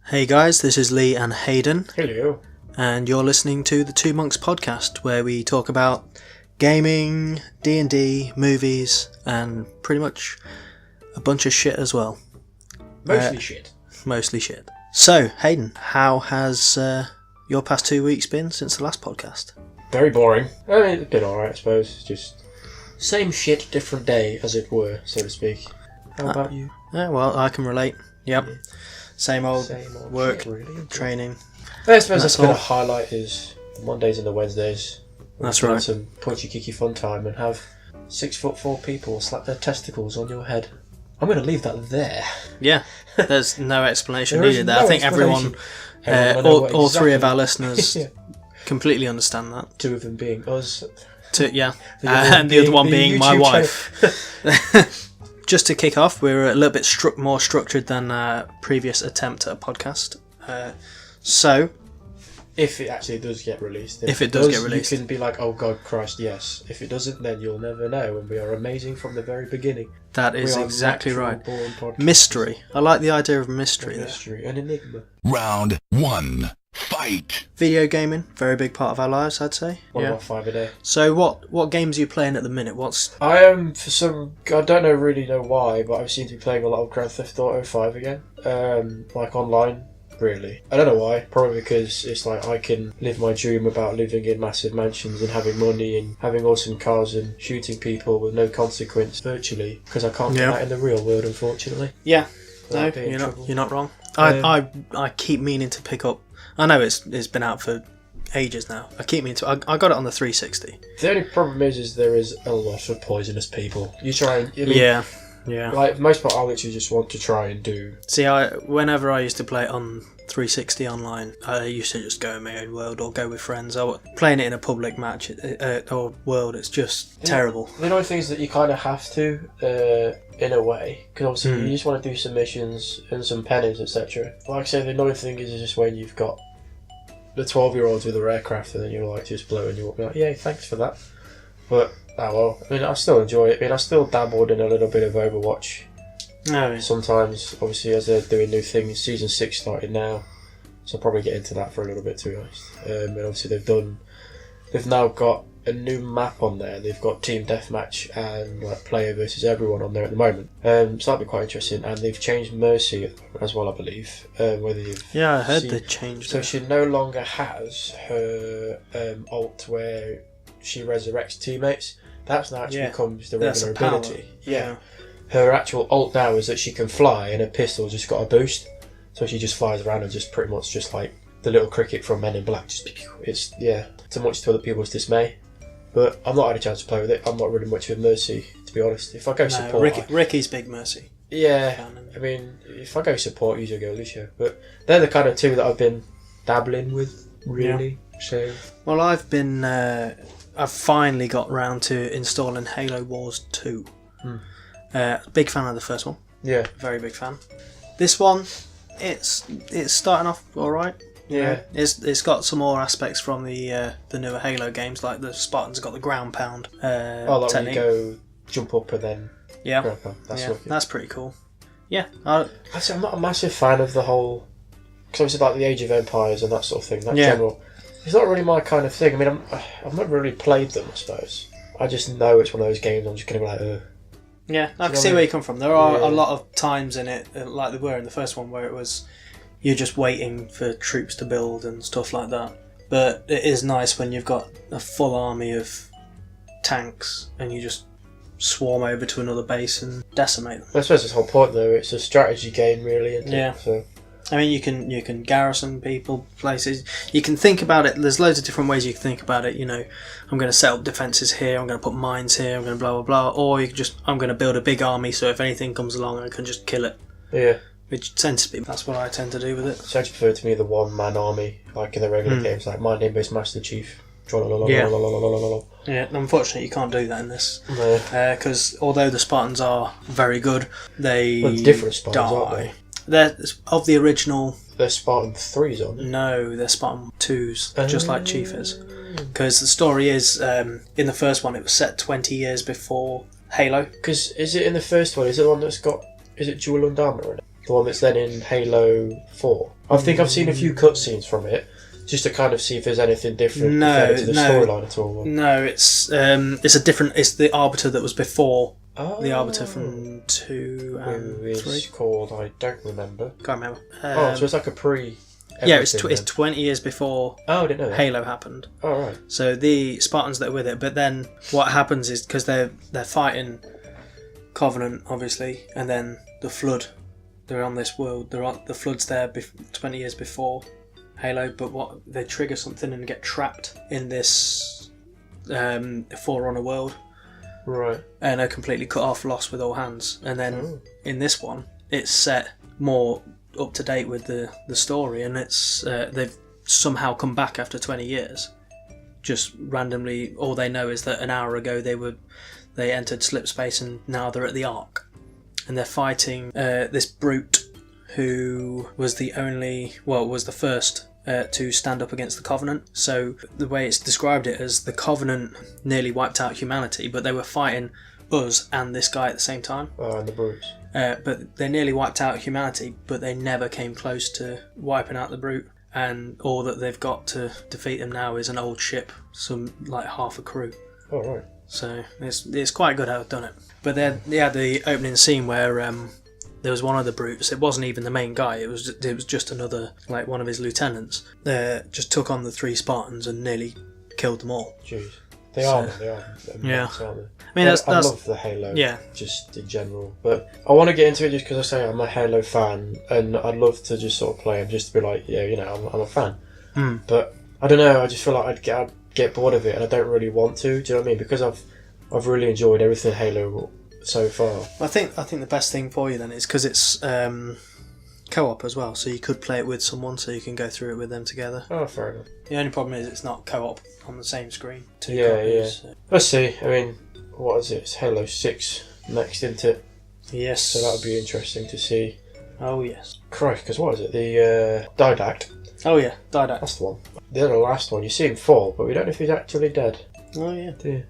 Hey guys, this is Lee and Hayden. Hello. And you're listening to the Two Monks podcast, where we talk about gaming, D&D, movies, and pretty much a bunch of shit as well. Mostly shit. Mostly shit. So, Hayden, how has your past 2 weeks been since the last podcast? Very boring. I mean, it's been alright, I suppose. Just same shit, different day, as it were, so to speak. How about you? Yeah, well, I can relate. Yep. Yeah. Same old work, shit, really. training. I suppose that's been a highlight is Mondays and the Wednesdays. That's right. Some punchy kicky fun time and have 6'4" people slap their testicles on your head. I'm going to leave that there. Yeah, there's no explanation needed there. I think everyone all three of our listeners yeah. completely understand that. Two of them being us. Yeah, and the other one being my wife. Just to kick off, we're a little bit more structured than our previous attempt at a podcast. So, if it actually does get released, if it does get released, you can be like, "Oh God, Christ, yes." If it doesn't, then you'll never know. And we are amazing from the very beginning. That is exactly right. Mystery. I like the idea of mystery. Mystery, an enigma. Round 1. Fight. Video gaming, very big part of our lives, I'd say. One about 5 a day. So what games are you playing at the minute? I am I don't really know why, but I seem to be playing a lot of Grand Theft Auto 5 again. Like online, really. I don't know why. Probably because it's like I can live my dream about living in massive mansions and having money and having awesome cars and shooting people with no consequence virtually, because I can't do that in the real world, unfortunately. Yeah. No, you're not wrong. I keep meaning to pick up. I know it's been out for ages now. I keep meaning to. I got it on the 360. The only problem is there is a lot of poisonous people. You try and yeah. Like most part, I literally just want to try and do. See, whenever I used to play it on 360 online, I used to just go in my own world or go with friends. Playing it in a public match or world, it's just terrible. The only thing is that you kind of have to. In a way, because obviously you just want to do some missions and some pennies, etc. Like I say, the annoying thing is just when you've got the 12-year-olds with their aircraft and then you're like just blowing you up, you're like, yay, thanks for that. But, well, I mean, I still enjoy it. I mean, I still dabbled in a little bit of Overwatch. Sometimes, obviously, as they're doing new things, Season 6 started now, so I'll probably get into that for a little bit, to be honest. And obviously they've now got a new map on there. They've got team deathmatch and like player versus everyone on there at the moment. So that'll be quite interesting. And they've changed Mercy as well, I believe. Whether you've I heard they changed. So she no longer has her ult where she resurrects teammates. That's now actually becomes the regular ability. Yeah. Her actual ult now is that she can fly and her pistol just got a boost. So she just flies around and just pretty much just like the little cricket from Men in Black. It's so much to other people's dismay. But I've not had a chance to play with it. I'm not really much of Mercy, to be honest. If I go support... Ricky's big Mercy. Yeah, I mean, if I go support, usually go Lucio. But they're the kind of two that I've been dabbling with, really. Yeah. So, well, I've finally got round to installing Halo Wars 2. Big fan of the first one. Yeah. Very big fan. This one, it's starting off alright. Yeah, it's got some more aspects from the newer Halo games, like the Spartans got the ground pound like technique. When you go jump up and then ground pound. That's pretty cool. Yeah, I'm not a massive fan of the whole, because obviously like the Age of Empires and that sort of thing. That general, it's not really my kind of thing. I mean, I've never really played them. I suppose I just know it's one of those games. I'm just gonna be like, ugh. Yeah, I can see where you come from. There are a lot of times in it, like there were in the first one, where it was. You're just waiting for troops to build and stuff like that. But it is nice when you've got a full army of tanks and you just swarm over to another base and decimate them. I suppose that's the whole point, though. It's a strategy game, really, isn't it? Yeah. So. I mean, you can garrison people, places. You can think about it. There's loads of different ways you can think about it. You know, I'm going to set up defences here. I'm going to put mines here. I'm going to blah, blah, blah. Or you can I'm going to build a big army so if anything comes along, I can just kill it. Yeah. Which tends to be, that's what I tend to do with it. So I just prefer to me the one-man army, like in the regular games, like my name is Master Chief. Yeah, unfortunately you can't do that in this. Because although the Spartans are very good, they different Spartans, aren't they? They're of the original... They're Spartan 3s, aren't they? No, they're Spartan 2s, just like Chief is. Because the story is, in the first one it was set 20 years before Halo. Because is it in the first one, is it the one that's got... Is it dual armour in it? The one that's then in Halo 4. I think I've seen a few cutscenes from it, just to kind of see if there's anything different compared to the storyline at all. No, it's a different. It's the Arbiter that was before. Oh. The Arbiter from 2 and 3. It's called, I don't remember. Can't remember. So it's like a pre. Yeah, it's 20 years before I didn't know that. Halo happened. Oh, right. So the Spartans that are with it, but then what happens is because they're fighting Covenant, obviously, and then the Flood. They're on this world. The Flood's there 20 years before Halo, but they trigger something and get trapped in this Forerunner world. Right. And are completely cut off, lost with all hands. And then in this one, it's set more up to date with the story, and it's they've somehow come back after 20 years. Just randomly, all they know is that an hour ago they entered slip space, and now they're at the Ark, and they're fighting this brute who was the first to stand up against the Covenant. So the way it's described it as the Covenant nearly wiped out humanity, but they were fighting us and this guy at the same time. Oh, and the brutes. But they nearly wiped out humanity, but they never came close to wiping out the brute. And all that they've got to defeat them now is an old ship, half a crew. Oh, right. So it's quite good how they've done it. But they had the opening scene where there was one of the brutes. It wasn't even the main guy. It was just another, one of his lieutenants. Just took on the 3 Spartans and nearly killed them all. Jeez. They are. Yeah. Aren't they? I mean, I love the Halo, just in general. But I want to get into it just because I say I'm a Halo fan, and I'd love to just sort of play them just to be like, I'm a fan. But I don't know. I just feel like I'd get bored of it, and I don't really want to. Do you know what I mean? Because I've really enjoyed everything Halo so far. I think the best thing for you then is because it's co-op as well, so you could play it with someone, so you can go through it with them together. Oh, fair enough. The only problem is it's not co-op on the same screen. Yeah. Let's see. I mean, what is it? It's Halo 6 next, isn't it? Yes. So that would be interesting to see. Oh, yes. Christ, because what is it? The Didact. Oh, yeah, Didact. That's the one. The last one, you see him fall, but we don't know if he's actually dead. Oh, yeah. Do you?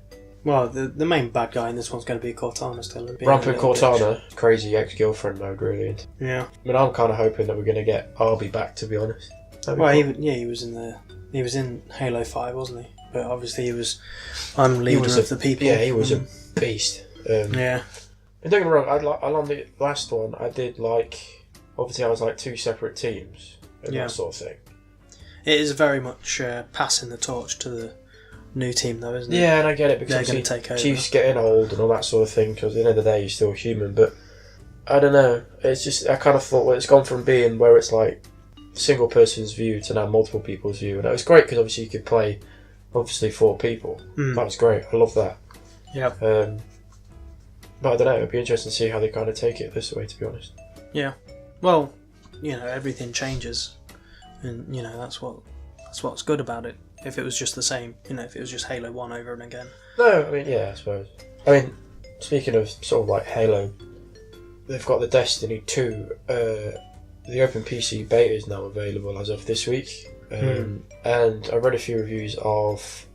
Well, the main bad guy in this one's going to be Cortana still. Rampant Cortana. Crazy ex-girlfriend mode, really. Yeah. I mean, I'm kind of hoping that we're going to get Arby back, to be honest. Well, he was in Halo 5, wasn't he? But obviously I'm leader of the people. Yeah, he was a beast. Yeah. And don't get me wrong, on the last one, I did obviously I was 2 separate teams and that sort of thing. It is very much passing the torch to the new team, though, isn't it? Yeah, and I get it because they're going to take over. Chief's getting old and all that sort of thing, because at the end of the day, he's still human. But I don't know. It's just, I kind of thought, it's gone from being where it's single person's view to now multiple people's view. And it was great because obviously you could play, 4 people. That was great. I love that. Yeah. But I don't know. It'd be interesting to see how they kind of take it this way, to be honest. Yeah. Well, everything changes, and that's what's good about it. If it was just the same, if it was just Halo 1 over and again. No, I mean, yeah, I suppose. I mean, speaking of sort of Halo, they've got the Destiny 2, the open PC beta is now available as of this week. And I read a few reviews of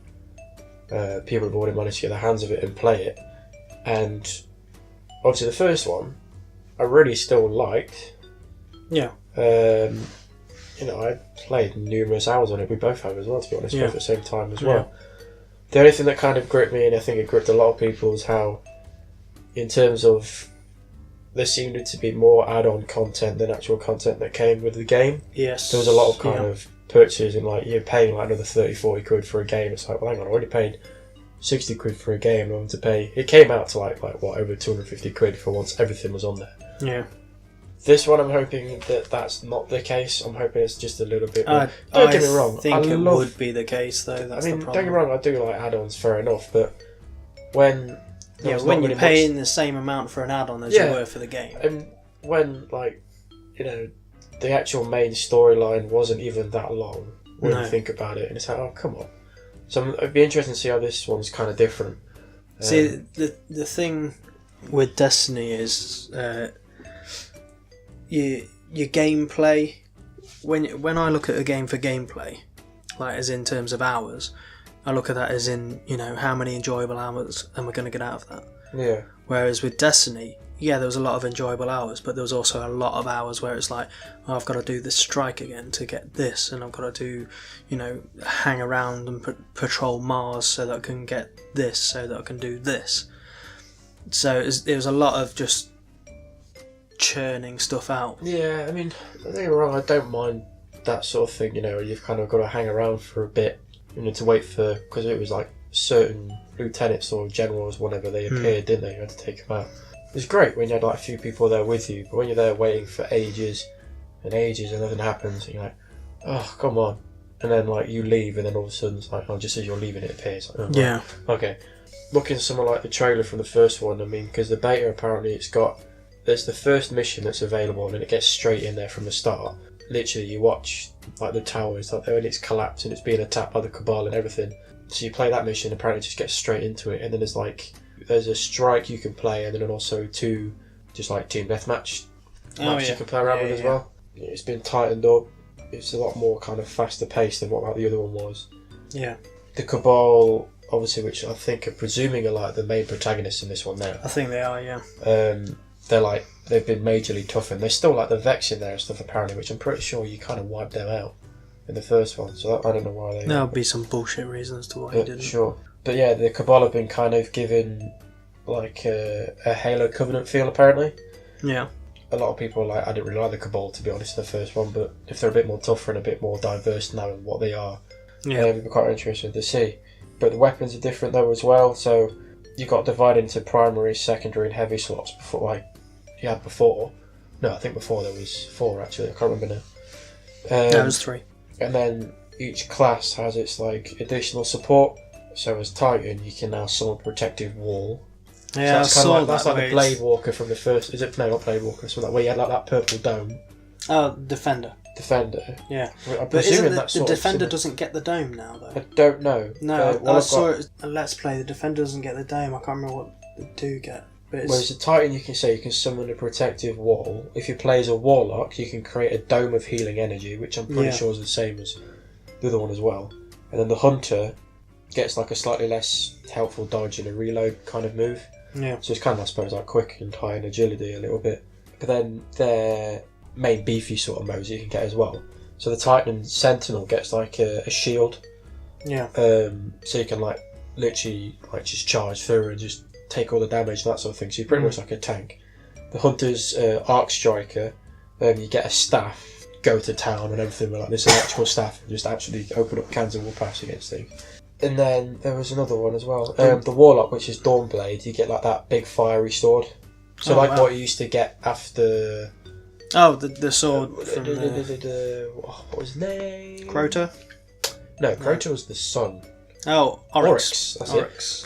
people who've already managed to get their hands of it and play it. And obviously the first one, I really still liked. Yeah. I played numerous hours on it. We both have as well, to be honest, both at the same time as well. Yeah. The only thing that kind of gripped me, and I think it gripped a lot of people, is how, in terms of, there seemed to be more add-on content than actual content that came with the game. Yes. There was a lot of kind of purchases, and you're paying another 30-40 quid for a game. It's well, hang on, I already paid 60 quid for a game. I want to pay. It came out to over 250 quid for once everything was on there. Yeah. This one, I'm hoping that that's not the case. I'm hoping it's just a little bit more. Don't get me wrong. I think it would be the case, though. That's the problem. Don't get me wrong, I do like add-ons, fair enough, but when you're paying the same amount for an add-on as you were for the game. And when, the actual main storyline wasn't even that long when you think about it, and it's oh, come on. So it'd be interesting to see how this one's kind of different. See, the thing with Destiny is your gameplay. When I look at a game for gameplay, as in terms of hours, I look at that as in how many enjoyable hours am I going to get out of that. Yeah. Whereas with Destiny, yeah, there was a lot of enjoyable hours, but there was also a lot of hours where it's like, oh, I've got to do this strike again to get this, and I've got to do, hang around and patrol Mars so that I can get this, so that I can do this. So it was a lot of just churning stuff out. Yeah, I mean, I think you're wrong. I don't mind that sort of thing, you've kind of got to hang around for a bit, to wait for, because it was like certain lieutenants or generals, whenever they appeared, didn't they? You had to take them out. It was great when you had like a few people there with you, but when you're there waiting for ages and ages and nothing happens, and you're like, oh, come on. And then like you leave, and then all of a sudden it's like, oh, just as you're leaving it appears. Like, oh, yeah. Right. Okay. Looking somewhere like the trailer from the first one, I mean, because the beta apparently there's the first mission that's available, and then it gets straight in there from the start. Literally, you watch like the towers, like when it's collapsed and it's being attacked by the Cabal and everything. So you play that mission, apparently just gets straight into it, and then there's a strike you can play, and then also 2 just like team deathmatch maps you can play around with as well. It's been tightened up. It's a lot more kind of faster paced than what like the other one was. Yeah. The Cabal, obviously, which I think are presuming are like the main protagonists in this one now. I think they are, yeah. They've been majorly toughened. There's still like the Vex in there and stuff apparently, which I'm pretty sure you kind of wiped them out in the first one. So I don't know why they. There'll be some bullshit reasons to why you didn't. Sure, but yeah, the Cabal have been kind of given like a Halo Covenant feel apparently. Yeah. A lot of people I didn't really like the Cabal, to be honest, in the first one, but if they're a bit more tougher and a bit more diverse now in what they are, it'd be quite interesting to see. But the weapons are different though as well, so you got divided into primary, secondary and heavy slots before No, I think before there was 4 actually, I can't remember now. There was 3. And then each class has its like additional support. So as Titan, you can now summon Protective Wall. Yeah, so that's like the Blade Walker from the first. Is it? No, not Blade Walker. Something like where you had like that purple dome. Oh, Defender. Yeah. I'm But isn't that's the Defender doesn't get the dome now though? I don't know. No, I saw it. Let's Play. The Defender doesn't get the dome. I can't remember what they do get. Whereas the Titan, you can summon a Protective Wall. If you play as a Warlock, you can create a Dome of Healing Energy, which I'm pretty sure is the same as the other one as well. And then the Hunter gets like a slightly less helpful dodge and a reload kind of move. Yeah. So it's kind of, I suppose, like quick and high in agility a little bit. But then their main beefy sort of modes you can get as well. So the Titan Sentinel gets like a shield. Yeah. So you can like literally like just charge through and just take all the damage and that sort of thing. So you're pretty much like a tank. The Hunter's Arc Striker, you get a staff, go to town and everything with like this electrical staff and just actually open up cans of warpass against things. And then there was another one as well. The Warlock, which is Dawnblade, you get like that big fiery sword. So what you used to get after... Oh, the sword from what was his name? Crota? No, Crota was the sun. Oh, Oryx. That's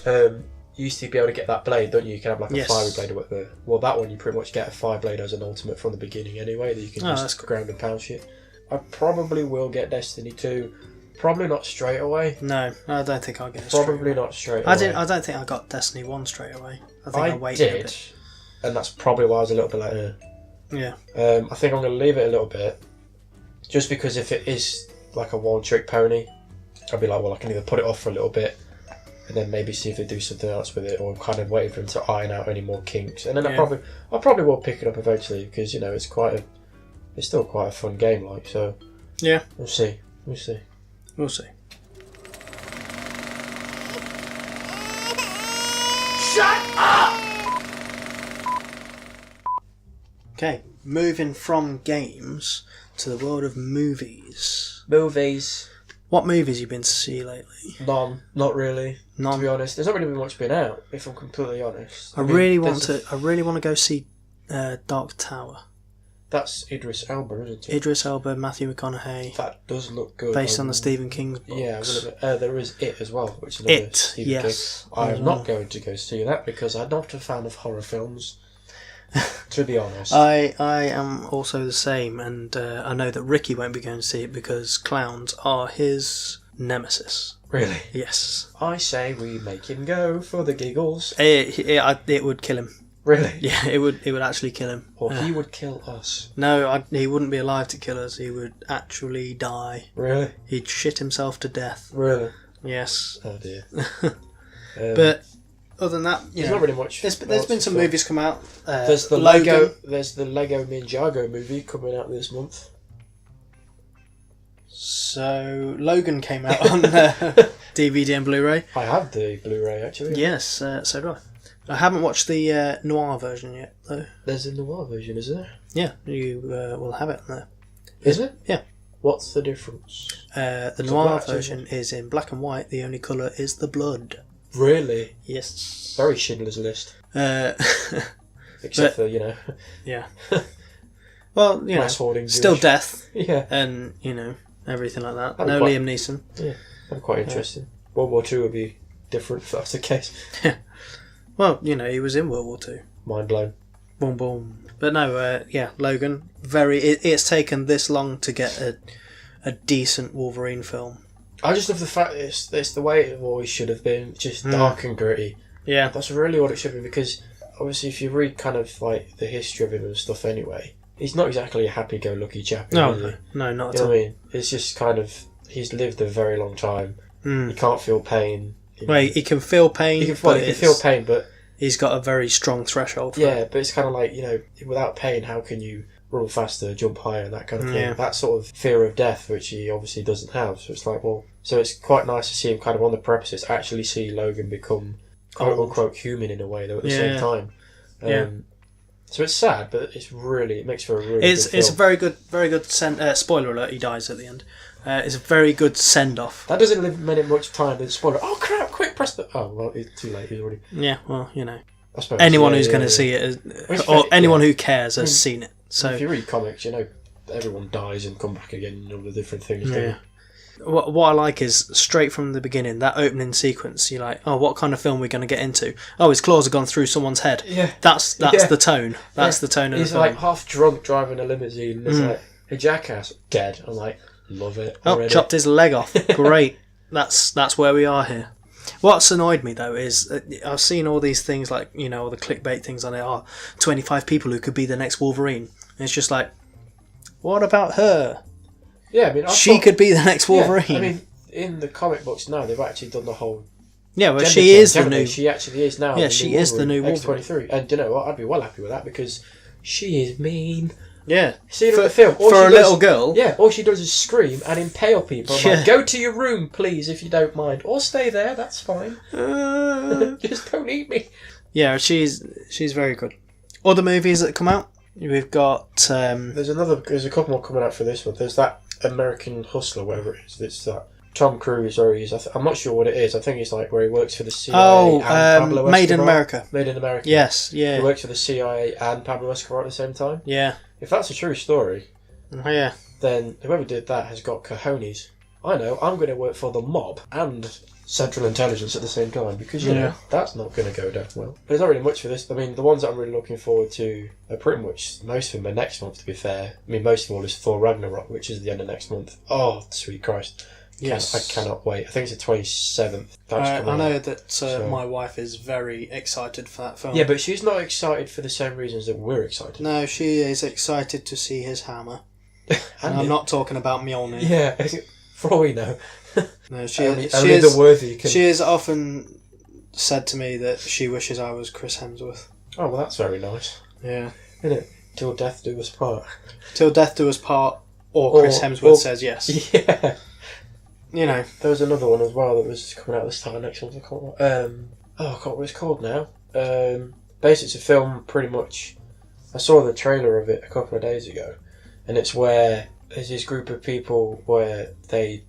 it. You used to be able to get that blade, don't you? You can have like a fiery blade or whatever. Well, that one you pretty much get a fire blade as an ultimate from the beginning anyway, that you can just ground and pound shit. I probably will get Destiny 2. Probably not straight away. No, I don't think I'll get it Probably not straight away. I don't think I got Destiny 1 straight away. I think I waited a bit. And that's probably why I was a little bit later. Yeah. I think I'm going to leave it a little bit. Just because if it is like a one-trick pony, I'll be like, well, I can either put it off for a little bit and then maybe see if they do something else with it, or I'm kind of waiting for them to iron out any more kinks. And then I probably will pick it up eventually because, it's still quite a fun game, like, so. Yeah. We'll see. Shut up! Okay, moving from games to the world of movies. Movies. What movies have you been to see lately? None. Not really. None. To be honest, there's not really been much been out. If I'm completely honest. I really want to go see Dark Tower. That's Idris Elba, isn't it? Idris Elba, Matthew McConaughey. That does look good. Based on the Stephen King's books. Yeah, there is It as well, which is another Stephen King. I am not going to go see that because I'm not a fan of horror films. To be honest, I am also the same, and I know that Ricky won't be going to see it because clowns are his nemesis. Really? Yes. I say we make him go for the giggles. It would kill him. Really? Yeah, it would actually kill him. Or he would kill us. No, he wouldn't be alive to kill us. He would actually die. Really? He'd shit himself to death. Really? Yes. Oh dear. But other than that, There's not really much. There's been some movies come out. There's the Logan. There's the Lego Ninjago movie coming out this month. So Logan came out on DVD and Blu-ray. I have the Blu-ray actually. Yes, so do I. I haven't watched the noir version yet, though. There's a noir version, is there? Yeah, you will have it there. Is it? Yeah. What's the difference? The noir version is in black and white. The only colour is the blood. Really? Yes. Very Schindler's List. Except for, Yeah. Well, mass hoarding. still death. Yeah. And, everything like that. That'd No be Liam Neeson. Yeah. That'd be quite interesting. World War II would be different if that's the case. Well, he was in World War II. Mind blown. Boom, boom. But no, Logan. It's taken this long to get a decent Wolverine film. I just love the fact it's the way it always should have been, just dark and gritty. Yeah. That's really what it should be, because obviously if you read kind of like the history of him and stuff anyway, he's not exactly a happy-go-lucky chap. No, is he? no, not You at know all. what I mean? It's just kind of, he's lived a very long time. He can't feel pain. Well, he can feel pain. He can feel pain, but he's got a very strong threshold for yeah, it. but it's kind of like, without pain, how can you run faster, jump higher, and that kind of thing? Yeah. That sort of fear of death, which he obviously doesn't have. So it's like, so it's quite nice to see him kind of on the precipice, actually see Logan become quote-unquote human in a way, though, at the same time. So it's sad, but it makes for a really good film. It's a very good spoiler alert, he dies at the end. It's a very good send-off. That doesn't leave much time to spoiler. Oh crap, quick, press the... Oh, well, it's too late, he's already... Yeah, well, I suppose. anyone who's going to see it, or anyone who cares has seen it. So if you read comics, everyone dies and come back again and all the different things. Yeah. What I like is straight from the beginning, that opening sequence, you're like, oh, what kind of film are we going to get into? Oh, his claws have gone through someone's head. Yeah. That's the tone. That's the tone of the film. He's like half drunk driving a limousine and it's like, hey, jackass, dead. I'm like, love it already. Oh, chopped his leg off. Great. That's where we are here. What's annoyed me, though, is I've seen all these things like, all the clickbait things on it, 25 people who could be the next Wolverine. And it's just like, what about her? Yeah, I mean... She could be the next Wolverine. Yeah, I mean, in the comic books now, they've actually done the whole... Yeah, well, she is the new... She actually is now Yeah, she is the new Wolverine. X-23. And you know what? I'd be well happy with that, because she is mean. Yeah. See her in the film. For a little girl. Yeah, all she does is scream and impale people. I'm like, go to your room, please, if you don't mind. Or stay there, that's fine. Just don't eat me. Yeah, she's very good. Other movies that come out? We've got... There's a couple more coming out for this one. There's that American Hustler, whatever it is. It's that Tom Cruise, or I'm not sure what it is. I think it's like where he works for the CIA and Pablo Escobar. Made in America. Made in America. Yes, yeah. He works for the CIA and Pablo Escobar at the same time. Yeah. If that's a true story, yeah, then whoever did that has got cojones. I know, I'm going to work for the mob and Central Intelligence at the same time, because, that's not going to go down well. But there's not really much for this. I mean, the ones that I'm really looking forward to are pretty much, most of them are next month, to be fair. I mean, most of all is Thor Ragnarok, which is the end of next month. Oh, sweet Christ. Yes. I cannot wait. I think it's the 27th. I know that my wife is very excited for that film. Yeah, but she's not excited for the same reasons that we're excited. No, she is excited to see his hammer. And I'm not talking about Mjolnir. Yeah, for all we know. No, only the worthy can... She has often said to me that she wishes I was Chris Hemsworth. Oh, well, that's very nice. Yeah. Isn't it? Till death do us part. Till death do us part, or Chris Hemsworth says yes. Yeah. There was another one as well that was coming out this time next month. I can't remember what it's called now. Basically, it's a film, pretty much. I saw the trailer of it a couple of days ago, and it's where there's this group of people where they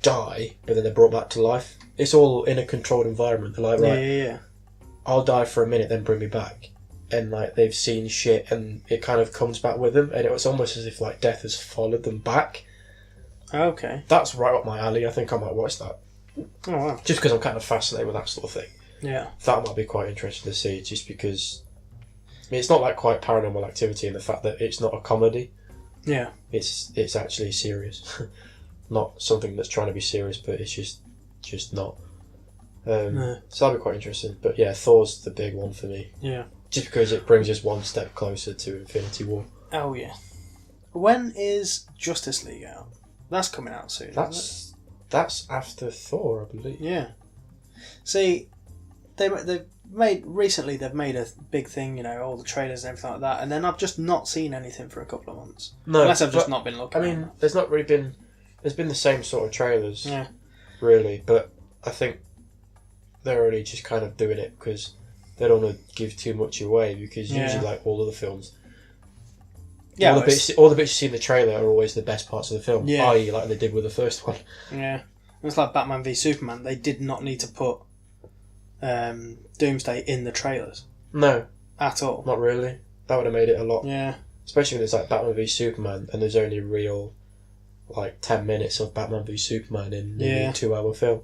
die, but then they're brought back to life. It's all in a controlled environment. They're like, right, yeah. I'll die for a minute, then bring me back. And like they've seen shit, and it kind of comes back with them, and it was almost as if like death has followed them back. Okay. That's right up my alley. I think I might watch that. Oh wow. Just because I'm kind of fascinated with that sort of thing. Yeah. That might be quite interesting to see, just because... I mean, it's not like quite Paranormal Activity in the fact that it's not a comedy. Yeah. It's actually serious. Not something that's trying to be serious, but it's just not. So that'll be quite interesting. But yeah, Thor's the big one for me. Yeah. Just because it brings us one step closer to Infinity War. Oh yeah. When is Justice League out? That's coming out soon. That's after Thor, I believe. Yeah. See, they've made a big thing, all the trailers and everything like that, and then I've just not seen anything for a couple of months. No, unless I've just not been looking. I mean, there's not really been. There's been the same sort of trailers, Yeah. really, but I think they're only just kind of doing it because they don't want to give too much away. Because usually, like all of the films, all the bits you see in the trailer are always the best parts of the film. Yeah. I.e., like they did with the first one. Yeah, it's like Batman v Superman. They did not need to put Doomsday in the trailers No, at all. not really. That would have made it a lot. Yeah. Especially when it's like Batman v Superman, and there's only real, 10 minutes of Batman v Superman in a 2-hour film.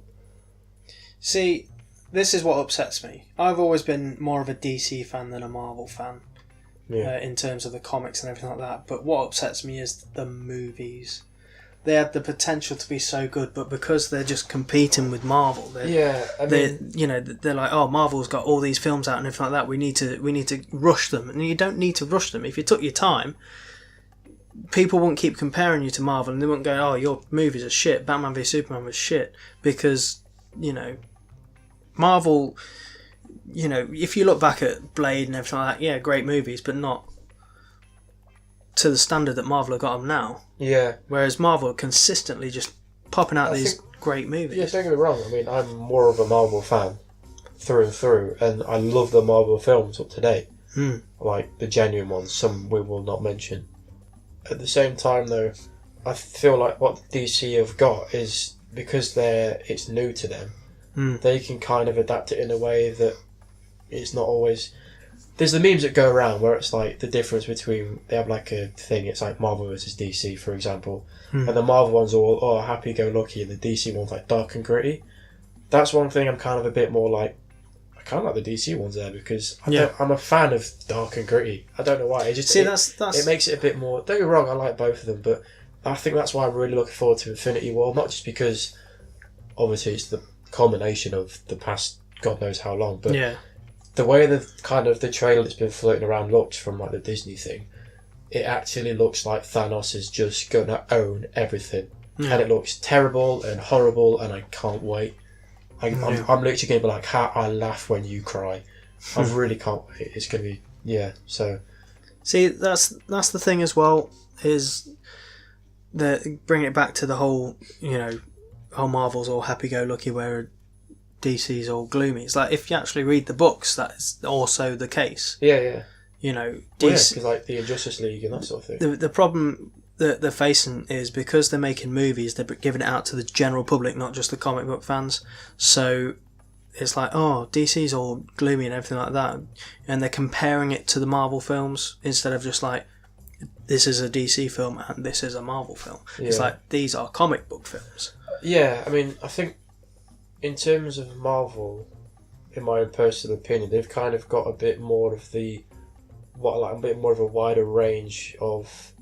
See, this is what upsets me. I've always been more of a DC fan than a Marvel fan, in terms of the comics and everything like that. But what upsets me is the movies. They had the potential to be so good, but because they're just competing with Marvel, they're like, oh, Marvel's got all these films out and everything like that. We need to rush them, and you don't need to rush them. If you took your time, people wouldn't keep comparing you to Marvel, and they wouldn't go, oh, your movies are shit. Batman v Superman was shit because Marvel. If you look back at Blade and everything like that, yeah, great movies, but not to the standard that Marvel have got them now. Yeah. Whereas Marvel are consistently just popping out these great movies. Yeah, don't get me wrong. I mean, I'm more of a Marvel fan through and through, and I love the Marvel films up to date. Like the genuine ones, some we will not mention. At the same time, though, I feel like what DC have got is because it's new to them, they can kind of adapt it in a way that it's not always. There's the memes that go around where it's like the difference between they have like a thing. It's like Marvel versus DC, for example, and the Marvel ones are all happy-go-lucky, and the DC ones like dark and gritty. That's one thing I'm kind of a bit more like. I kind of like the DC ones there because I'm a fan of dark and gritty. I don't know why. It makes it a bit more. Don't get me wrong, I like both of them, but I think that's why I'm really looking forward to Infinity War. Not just because obviously it's the culmination of the past God knows how long, but the way the trailer that's been floating around looks from like the Disney thing, it actually looks like Thanos is just gonna own everything, and it looks terrible and horrible, and I can't wait. I'm literally gonna be like, how I laugh when you cry. I really can't wait. It's gonna be So see, that's the thing as well, is that bring it back to the whole whole Marvel's all happy-go-lucky where DC's all gloomy. It's like if you actually read the books, that is also the case. Yeah. DC, because like the Injustice League and that sort of thing. The problem that they're facing is because they're making movies, they're giving it out to the general public, not just the comic book fans. So it's like, oh, DC's all gloomy and everything like that, and they're comparing it to the Marvel films instead of just like, this is a DC film and this is a Marvel film. It's like, these are comic book films. Yeah, I mean, I think in terms of Marvel, in my personal opinion, they've kind of got a bit more of a wider range of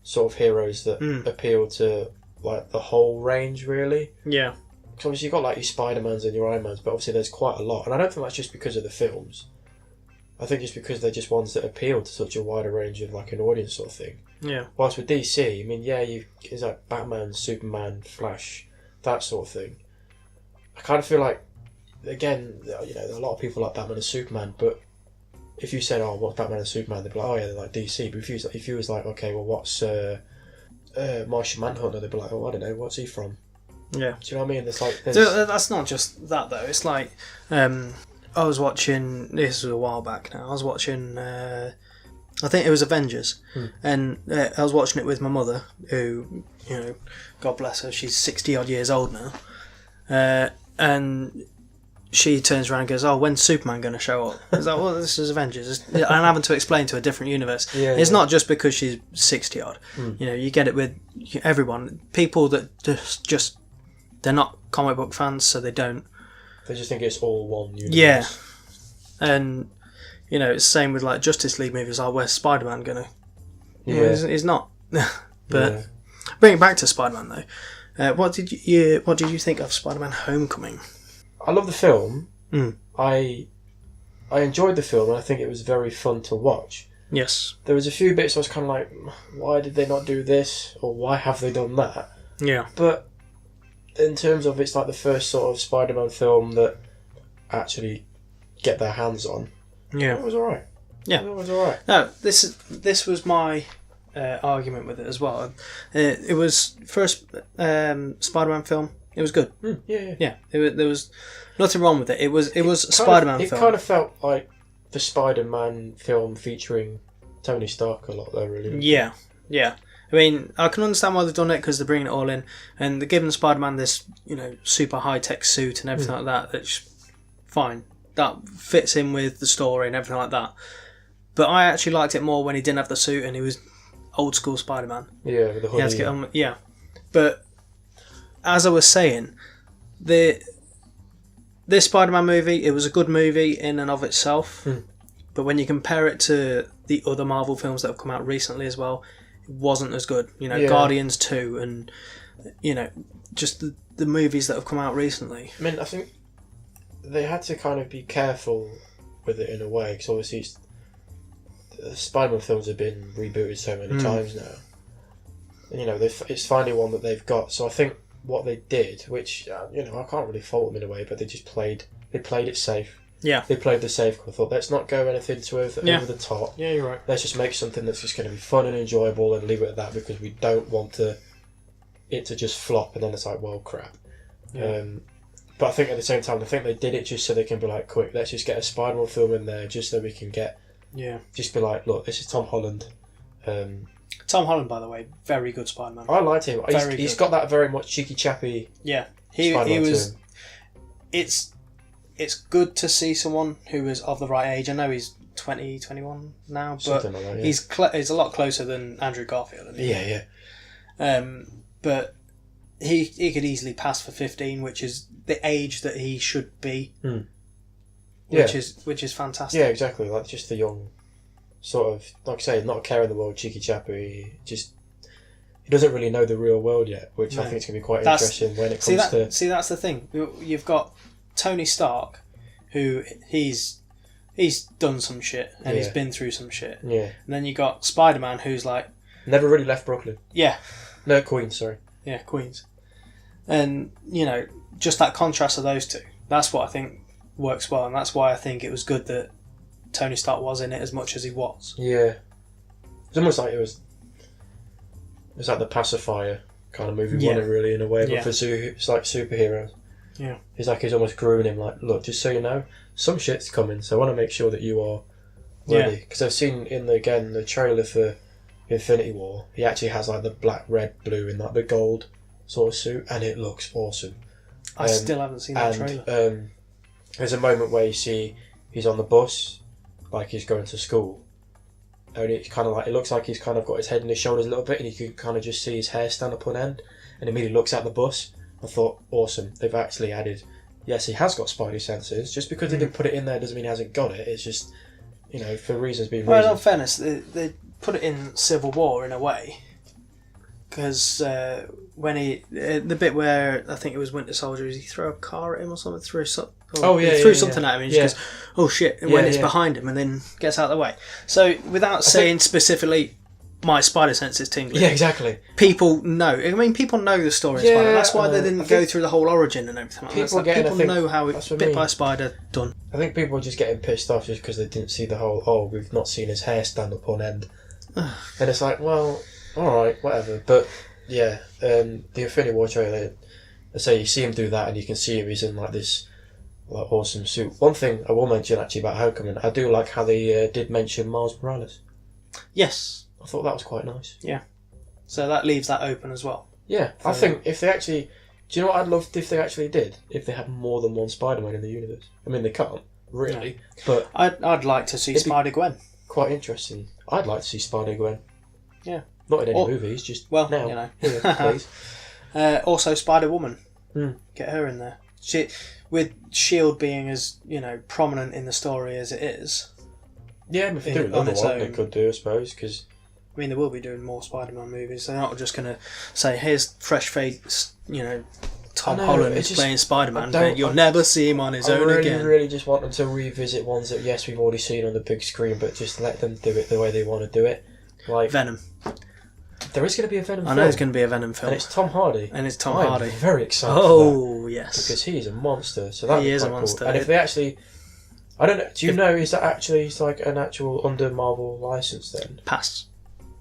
sort of heroes that appeal to like the whole range, really. Yeah. Because obviously you've got like your Spider-Mans and your Iron Mans, but obviously there's quite a lot, and I don't think that's just because of the films. I think it's because they're just ones that appeal to such a wider range of like an audience sort of thing. Yeah. Whilst with DC, I mean, it's like Batman, Superman, Flash, that sort of thing. I kind of feel like, again, a lot of people like Batman and Superman, but if you said, oh, what's Batman and Superman, they'd be like, oh yeah, they're like DC. But if you was like, okay, well, what's Martian Manhunter, they'd be like, oh, I don't know, what's he from? Yeah. Do you know what I mean? That's not just that, though. It's like, I was watching, this was a while back now, I was watching, I think it was Avengers, and I was watching it with my mother, who, God bless her, she's 60 odd years old now, and she turns around and goes, oh, when's Superman going to show up? I was like, well, this is Avengers. I'm having to explain to a different universe. It's not just because she's 60 odd. You get it with everyone. People that just they're not comic book fans, so they don't. They just think it's all one universe. Yeah. And, it's the same with like Justice League movies. Like, where's Spider-Man going to... He's not. But bring it back to Spider-Man, though. What did you think of Spider-Man Homecoming? I love the film. I enjoyed the film, and I think it was very fun to watch. Yes. There was a few bits I was kind of like, why did they not do this? Or why have they done that? Yeah. But in terms of, it's like the first sort of Spider-Man film that actually get their hands on. Yeah. It was alright. Yeah. It was alright. No, this was my argument with it as well. It was first Spider-Man film. It was good. Yeah. There was nothing wrong with it. It was a Spider-Man film. It kind of felt like the Spider-Man film featuring Tony Stark a lot, though. Really. Yeah. I mean, I can understand why they've done it because they're bringing it all in, and they're giving Spider-Man this, super high-tech suit and everything like that. That's fine. That fits in with the story and everything like that. But I actually liked it more when he didn't have the suit and he was old school Spider-Man. Yeah, with the hoodie. He had to get on. Yeah, but as I was saying, this Spider-Man movie, it was a good movie in and of itself. But when you compare it to the other Marvel films that have come out recently as well, it wasn't as good. Guardians 2 and just the movies that have come out recently. I mean, I think they had to kind of be careful with it in a way, because obviously the Spider-Man films have been rebooted so many times now. And, it's finally one that they've got. So I think what they did, which I can't really fault them in a way, but they played it safe. Yeah. They played the safe. I thought, let's not go anything over the top. Yeah, you're right. Let's just make something that's just going to be fun and enjoyable and leave it at that, because we don't want it to just flop and then it's like, well, crap. Yeah. But I think at the same time, I think they did it just so they can be like, quick, let's just get a Spider-Man film in there just so we can just be like, look, this is Tom Holland. Tom Holland, by the way, very good Spider-Man. I liked him. He's got that very much cheeky chappy. Yeah, he was. It's good to see someone who is of the right age. I know he's 20, 21 now, but like that, he's a lot closer than Andrew Garfield. Isn't he? Yeah. But he could easily pass for 15, which is the age that he should be. Which is fantastic. Yeah, exactly. Like just the young, sort of, like I say, not a care in the world, cheeky chappy. He doesn't really know the real world yet, which I think is going to be quite interesting when it comes to. See, that's the thing. You've got Tony Stark, who he's done some shit and he's been through some shit. Yeah. And then you got Spider-Man, who's like never really left Brooklyn. Yeah. No, Queens. Sorry. Yeah, Queens. And just that contrast of those two. That's what I think works well, and that's why I think it was good that Tony Stark was in it as much as he was. Yeah. It's almost like it was like the pacifier kind of movie, wasn't it, really, in a way, but it's like superheroes. Yeah. He's almost grooming him, like, look, just so you know, some shit's coming, so I want to make sure that you are ready. Because I've seen in the trailer for Infinity War, he actually has like the black, red, blue in like the gold sort of suit, and it looks awesome. I still haven't seen that trailer. There's a moment where you see he's on the bus, like he's going to school, and it's kind of like, it looks like he's kind of got his head in his shoulders a little bit, and you can kind of just see his hair stand up on end, and immediately looks at the bus. I thought, awesome, they've actually added, yes, he has got spidey senses. Just because they didn't put it in there doesn't mean he hasn't got it. It's just, for reasons being Well, reasons. in fairness, they put it in Civil War in a way, because when the bit where I think it was Winter Soldier, he threw a car at him or something, he threw something at him, and he just goes, oh shit, and when it's behind him, and then gets out of the way. So without saying specifically, my spider sense is tingling. Yeah, exactly. People know. I mean, people know the story of Spider. That's why they didn't go through the whole origin and everything like that. People know how it bit by spider done. I think people are just getting pissed off just because they didn't see the whole, we've not seen his hair stand up on end. And it's like, well, alright, whatever. But, yeah, the Infinity War trailer, I say you see him do that and you can see him, he's in like this like awesome suit. One thing I will mention actually about Homecoming, I do like how they did mention Miles Morales. Yes. I thought that was quite nice. Yeah. So that leaves that open as well. Yeah, I think if they actually... Do you know what I'd love if they actually did? If they had more than one Spider-Man in the universe. I mean, they can't, really, but... I'd like to see Spider-Gwen. Quite interesting. I'd like to see Spider-Gwen. Yeah. Not in any movies, just now. Yeah, please. Also, Spider-Woman. Get her in there. With S.H.I.E.L.D. being as, prominent in the story as it is... Yeah, if they do another one, they could do, I suppose, because... I mean, they will be doing more Spider-Man movies. They're not just going to say, here's fresh face, Tom Holland is playing Spider-Man, but you'll never see him on his own again. I really just want them to revisit ones that, yes, we've already seen on the big screen, but just let them do it the way they want to do it. Like Venom. There is going to be a Venom film. I know there's going to be a Venom film. And it's Tom Hardy. I'm very excited for that. Yes. Because he is a monster. So he is a monster. Cool. And if they actually... I don't know. Do you know, is that actually like an actual under Marvel license then? Pass.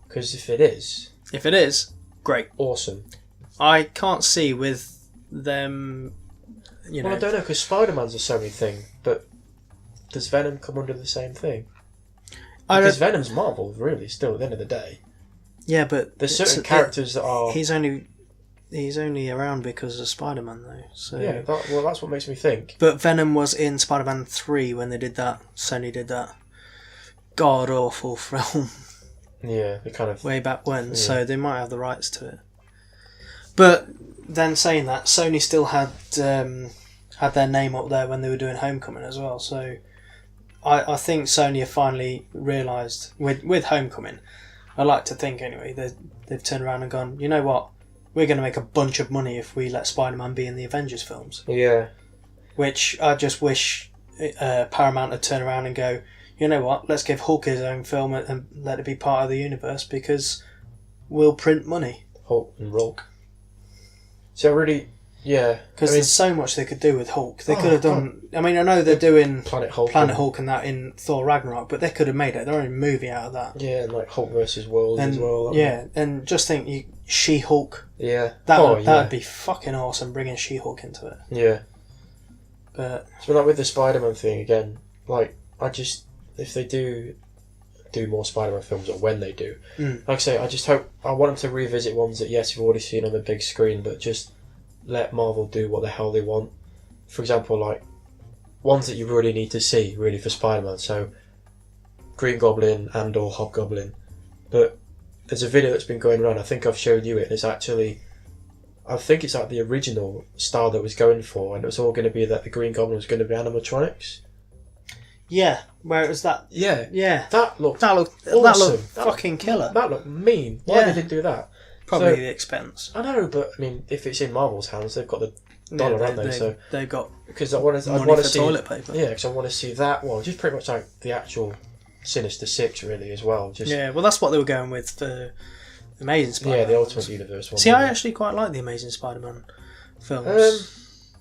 Because if it is... If it is, great. Awesome. I can't see with them, you know... Well, I don't know, because Spider-Man's a Sony thing, but does Venom come under the same thing? Because Venom's Marvel, really, still, at the end of the day. Yeah, but... There's certain characters that are... He's only around because of Spider-Man, though. So yeah, that's what makes me think. But Venom was in Spider-Man 3 when they did that. Sony did that god-awful film. Yeah, they kind of... way back when, so they might have the rights to it. But then saying that, Sony still had their name up there when they were doing Homecoming as well, so I think Sony have finally realised, with Homecoming, I like to think anyway, they've turned around and gone, you know what, we're going to make a bunch of money if we let Spider-Man be in the Avengers films. Yeah. Which I just wish Paramount would turn around and go, you know what, let's give Hulk his own film and let it be part of the universe because we'll print money. Hulk and Rolk. So really, yeah. Because there's so much they could do with Hulk. They could have done... I mean, I know they're doing Planet Hulk and that in Thor Ragnarok, but they could have made their own movie out of that. Yeah, and like Hulk versus World as well. Yeah, and just think, She-Hulk. Yeah. That'd be fucking awesome, bringing She-Hulk into it. Yeah. But... So like with the Spider-Man thing, again, like, if they do more Spider-Man films, or when they do, like I say, I want them to revisit ones that, yes, you've already seen on the big screen, but just let Marvel do what the hell they want. For example, like, ones that you really need to see, really, for Spider-Man. So, Green Goblin and or Hobgoblin. But there's a video that's been going around, I think I've shown you it, and it's actually... I think it's like the original style that was going for, and it was all going to be that the Green Goblin was going to be animatronics. Yeah, where it was that... Yeah. That looked awesome. Fucking killer. That looked mean. Why they didn't do that? Probably the expense. I know, but I mean, if it's in Marvel's hands, they've got the dollar, haven't they? So they've got because I want to see toilet paper. Yeah, because I want to see that one, just pretty much like the actual Sinister Six, really, as well. Well, that's what they were going with for Amazing Spider-Man. Yeah, the Ultimate Universe one. See, I actually quite like the Amazing Spider-Man films.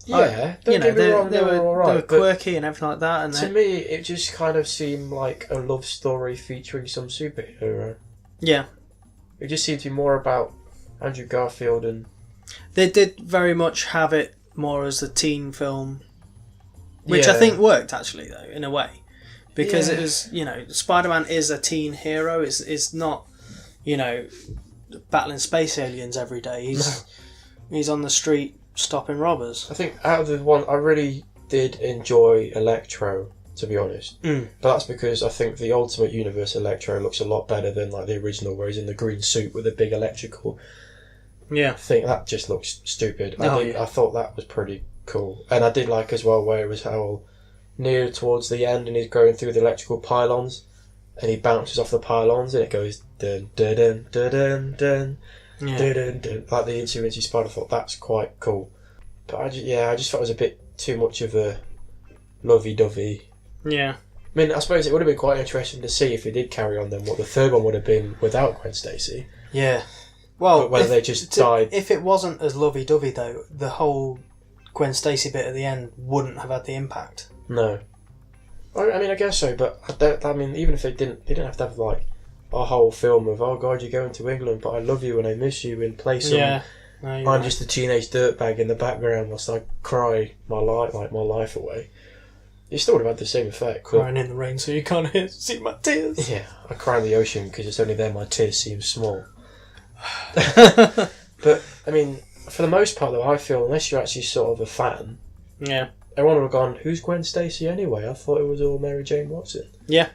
Yeah, don't get me wrong, they were alright. They were quirky and everything like that. And to me, it just kind of seemed like a love story featuring some superhero. Yeah. It just seemed to be more about Andrew Garfield and... They did very much have it more as a teen film, which I think worked, actually, though, in a way. Because it was, Spider-Man is a teen hero. It's not, battling space aliens every day. He's on the street stopping robbers. I think out of the one, I really did enjoy Electro, to be honest. But that's because I think the Ultimate Universe Electro looks a lot better than like the original, where he's in the green suit with a big electrical thing. That just looks stupid. I thought that was pretty cool. And I did like as well where it was how near towards the end and he's going through the electrical pylons and he bounces off the pylons and it goes dun dun dun dun dun dun. Like the Incy Spider. I thought that's quite cool, but I just thought it was a bit too much of a lovey-dovey. Yeah, I mean, I suppose it would have been quite interesting to see if it did carry on then what the third one would have been without Gwen Stacy. Yeah, well, but whether they just died. If it wasn't as lovey-dovey though, the whole Gwen Stacy bit at the end wouldn't have had the impact. No, I mean I guess so, but even if they didn't have to have like a whole film of, oh God, you're going to England, but I love you and I miss you, and play some I'm just a teenage dirtbag in the background whilst I cry my life away. You still would have had the same effect. Crying in the rain so you can't see my tears. Yeah, I cry in the ocean because it's only there my tears seem small. But, I mean, for the most part though, I feel, unless you're actually sort of a fan, everyone would have gone, who's Gwen Stacy anyway? I thought it was all Mary Jane Watson. Yeah.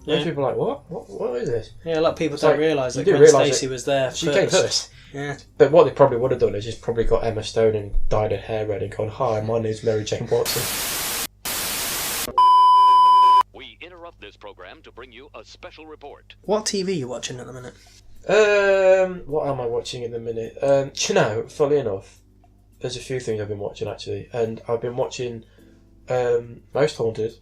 Most people are like, what is this? Yeah, a lot of people don't realise that Gwen Stacy was there first. She came first. Yeah. But what they probably would have done is just probably got Emma Stone and dyed her hair red and gone, hi, my name's Mary Jane Watson. We interrupt this program to bring you a special report. What TV are you watching at the minute? What am I watching in the minute? Do you know, funnily enough, there's a few things I've been watching actually, and I've been watching Most Haunted.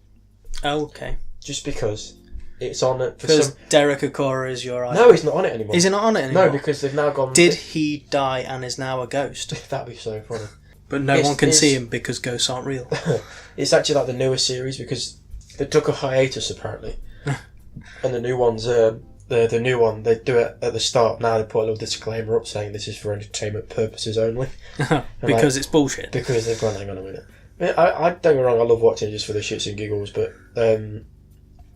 Oh, okay. Just because it's on it. Because Derek Acorah is your idol. No, he's not on it anymore. Is he not on it anymore? No, because they've now gone... Did he die and is now a ghost? That'd be so funny. But no one can see him because ghosts aren't real. It's actually like the newer series because they took a hiatus apparently, and the new ones, the new one, they do it at the start. Now they put a little disclaimer up saying this is for entertainment purposes only. Because it's bullshit. Because they've gone, hang on a minute. I don't get me wrong, I love watching it just for the shits and giggles, but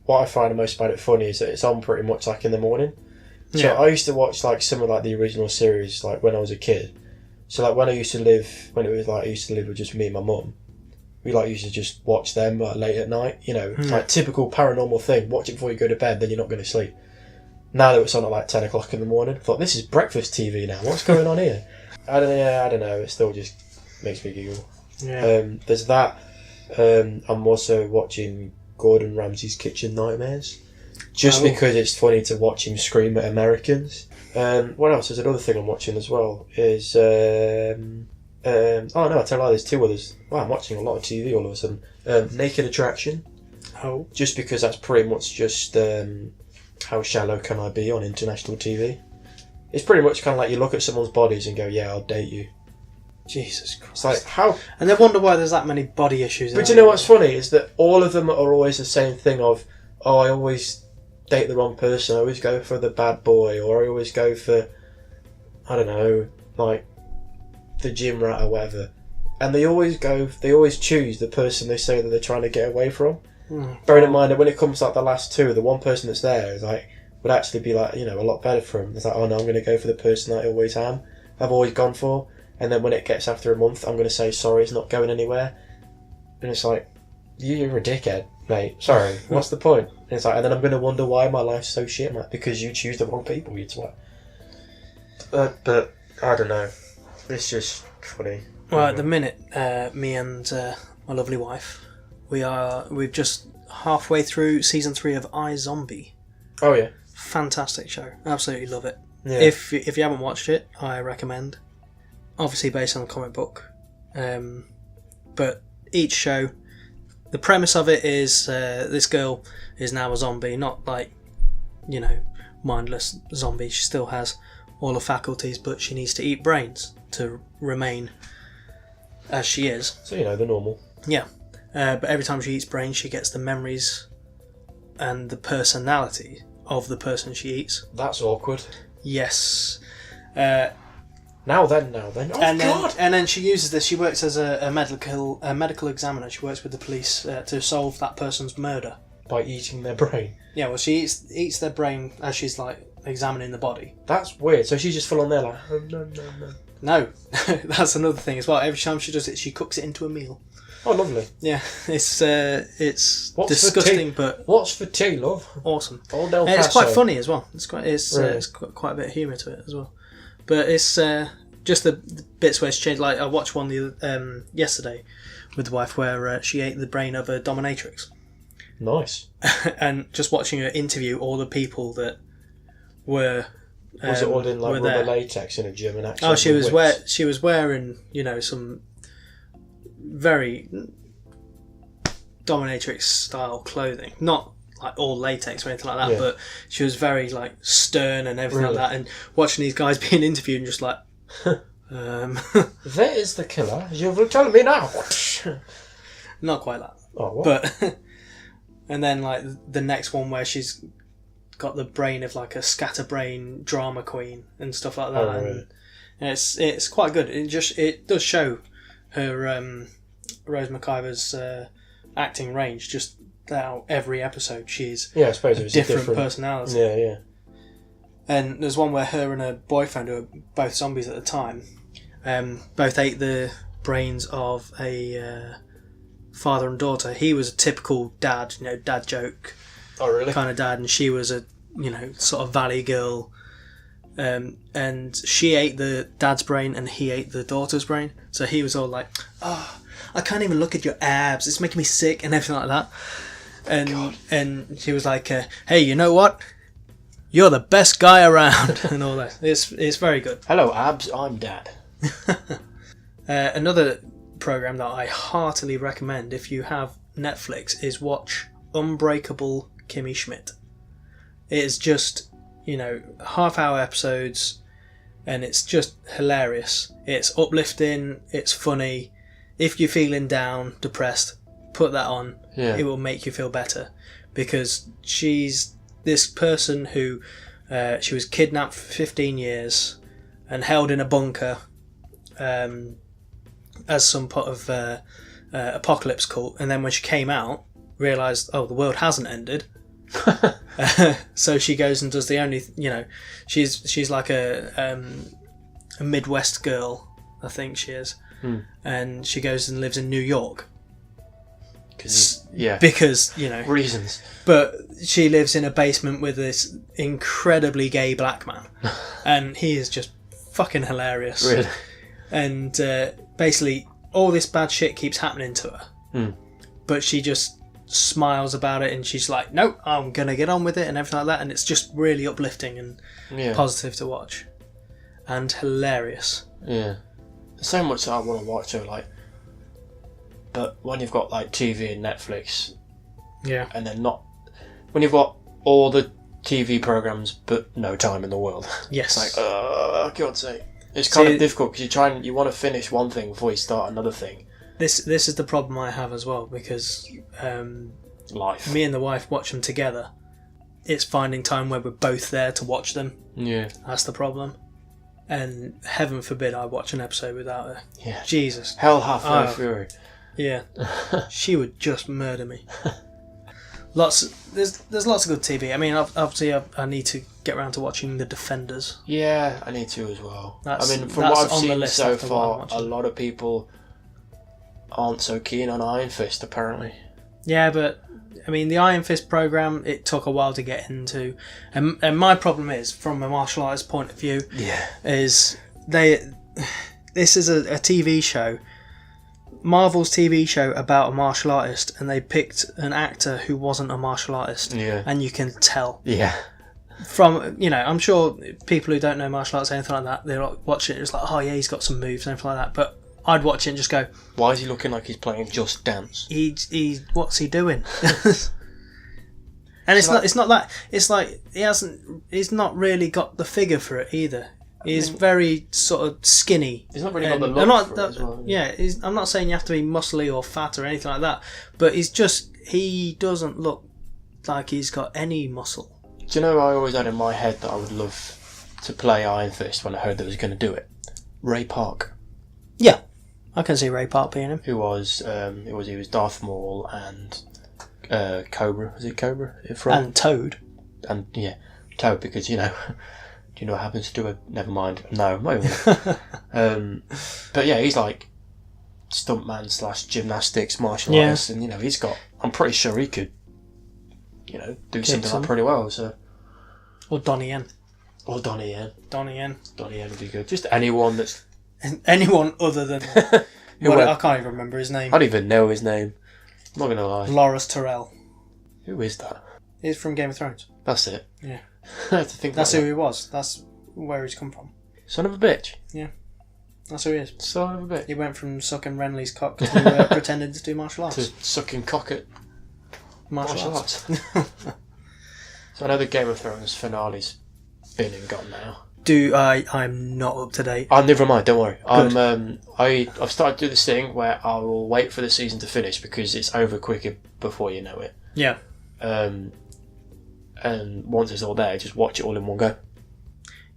what I find the most about it funny is that it's on pretty much like in the morning. So I used to watch like some of like the original series like when I was a kid. So like when I used to live with just me and my mum, we like used to just watch them like late at night, you know, like typical paranormal thing. Watch it before you go to bed, then you're not going to sleep. Now that it's on at like 10 o'clock in the morning, I thought this is breakfast TV now. What's going on here? I don't know. It still just makes me giggle. Yeah. There's that. I'm also watching Gordon Ramsay's Kitchen Nightmares, just because it's funny to watch him scream at Americans. What else? There's another thing I'm watching as well. Is oh no, I tell you, there's two others. Wow, I'm watching a lot of TV all of a sudden. Naked Attraction. Oh. Just because that's pretty much just how shallow can I be on international TV. It's pretty much kind of like you look at someone's bodies and go, yeah, I'll date you. Jesus Christ. It's like, how... And they wonder why there's that many body issues. But you know what's funny is that all of them are always the same thing of, oh, I always date the wrong person, I always go for the bad boy, or I always go for, I don't know, like the gym rat or whatever. And they always choose the person they say that they're trying to get away from. Bearing in mind that when it comes to like the last two, the one person that's there is like, would actually be like, you know, a lot better for him. It's like, oh no, I'm going to go for the person that I always am, I've always gone for. And then when it gets after a month, I'm going to say, sorry, it's not going anywhere. And it's like, you're a dickhead, mate. Sorry, what's the point? And it's like, and then I'm going to wonder why my life's so shit. I'm like, because you choose the wrong people, you twat. But I don't know. It's just funny. Well, at the minute, me and my lovely wife, we've just halfway through season 3 of iZombie. Oh yeah, fantastic show. Absolutely love it. Yeah. If you haven't watched it, I recommend. Obviously based on a comic book, but each show, the premise of it is this girl is now a zombie, not like, you know, mindless zombie. She still has all her faculties, but she needs to eat brains to remain as she is. So, you know, the normal. Yeah. But every time she eats brains, she gets the memories and the personality of the person she eats. That's awkward. Yes. Now then. Oh, God! And then she uses this. She works as a medical examiner. She works with the police to solve that person's murder. By eating their brain? Yeah, well, she eats their brain as she's, like, examining the body. That's weird. So she's just full on there like, oh, no. No. That's another thing as well. Every time she does it, she cooks it into a meal. Oh, lovely. Yeah, it's disgusting, but... What's for tea, love? Awesome. Old El Paso. And it's quite funny as well. It's quite a bit of humour to it as well. But it's just the bits where she changed. Like, I watched one yesterday with the wife where she ate the brain of a dominatrix. Nice. And just watching her interview all the people that were... was it all in like rubber latex in a German accent? Oh, she was wearing, you know, some very dominatrix style clothing. Not like all latex or anything like that, but she was very like stern and everything like that. And watching these guys being interviewed and just like, there is the killer. You will tell me now. Not quite that. Oh, what? But and then like the next one where she's got the brain of like a scatterbrain drama queen and stuff like that. Oh, really? And it's quite good. It does show her Rose McIver's acting range. Just now, every episode she's I suppose a different personality. Yeah. And there's one where her and her boyfriend, who are both zombies at the time, both ate the brains of a father and daughter. He was a typical dad, you know, dad joke. Oh, really? Kind of dad, and she was a, you know, sort of valley girl. And she ate the dad's brain and he ate the daughter's brain. So he was all like, oh, I can't even look at your abs, it's making me sick and everything like that. And she was like, hey, you know what? You're the best guy around and all that. It's very good. Hello, abs, I'm dad. Another program that I heartily recommend if you have Netflix is watch Unbreakable Kimmy Schmidt. It is just, you know, half-hour episodes. and it's just hilarious. It's uplifting, it's funny. If you're feeling down, depressed, put that on. Yeah. It will make you feel better, because she's this person who she was kidnapped for 15 years and held in a bunker as some part of apocalypse cult, and then when she came out, realised, oh, the world hasn't ended. So she goes and does the only, she's like a Midwest girl, I think she is, and she goes and lives in New York. Because reasons. But she lives in a basement with this incredibly gay black man, and he is just fucking hilarious. Really? And basically, all this bad shit keeps happening to her, but she just smiles about it, and she's like, "No, I'm gonna get on with it," and everything like that. And it's just really uplifting and positive to watch, and hilarious. Yeah, there's so much that I want to watch her, like. But when you've got like TV and Netflix, and then when you've got all the TV programs but no time in the world, yes, it's like, God's sake, it's kind of difficult because you want to finish one thing before you start another thing. This is the problem I have as well, because life. Me and the wife watch them together. It's finding time where we're both there to watch them. Yeah, that's the problem. And heaven forbid I watch an episode without her. Yeah, Jesus, hell hath no fury. Yeah, she would just murder me. There's lots of good TV. I mean, obviously, I need to get around to watching The Defenders. Yeah, I need to as well. From what I've seen so far, a lot of people aren't so keen on Iron Fist, apparently. Yeah, but I mean, the Iron Fist program, it took a while to get into, and my problem is, from a martial artist point of view, is this is a TV show. Marvel's TV show about a martial artist, and they picked an actor who wasn't a martial artist, and you can tell. Yeah. From I'm sure people who don't know martial arts or anything like that, they'll watch it and it's like, oh yeah, he's got some moves and everything like that. But I'd watch it and just go, why is he looking like he's playing Just Dance? What's he doing? And it's not that. It's like he's not really got the figure for it either. He's very sort of skinny. He's not really got the look for it as well. Yeah, I'm not saying you have to be muscly or fat or anything like that, but he doesn't look like he's got any muscle. Do you know, I always had in my head that I would love to play Iron Fist when I heard they was going to do it. Ray Park. Yeah, I can see Ray Park being him. Who was he was Darth Maul and Cobra. Was it Cobra? And Toad. And Toad, because do you know what happens to it? Never mind. No, not even. But yeah, he's like stuntman / gymnastics martial artist, and he's got. I'm pretty sure he could, do something like pretty well. So. Or Donnie Yen. Donnie Yen would be good. Just anyone that's. Anyone other than. I can't even remember his name. I don't even know his name. I'm not gonna lie. Loras Tyrell. Who is that? He's from Game of Thrones. That's it. Yeah. I have to think that's who he was. That's where he's come from. Son of a bitch. Yeah. That's who he is. Son of a bitch. He went from sucking Renly's cock to pretending to do martial arts. To sucking cock at martial arts. So I know the Game of Thrones finale's been and gone now. I'm not up to date. Oh, never mind, don't worry. I've started to do this thing where I will wait for the season to finish because it's over quicker before you know it. Yeah. And once it's all there, just watch it all in one go.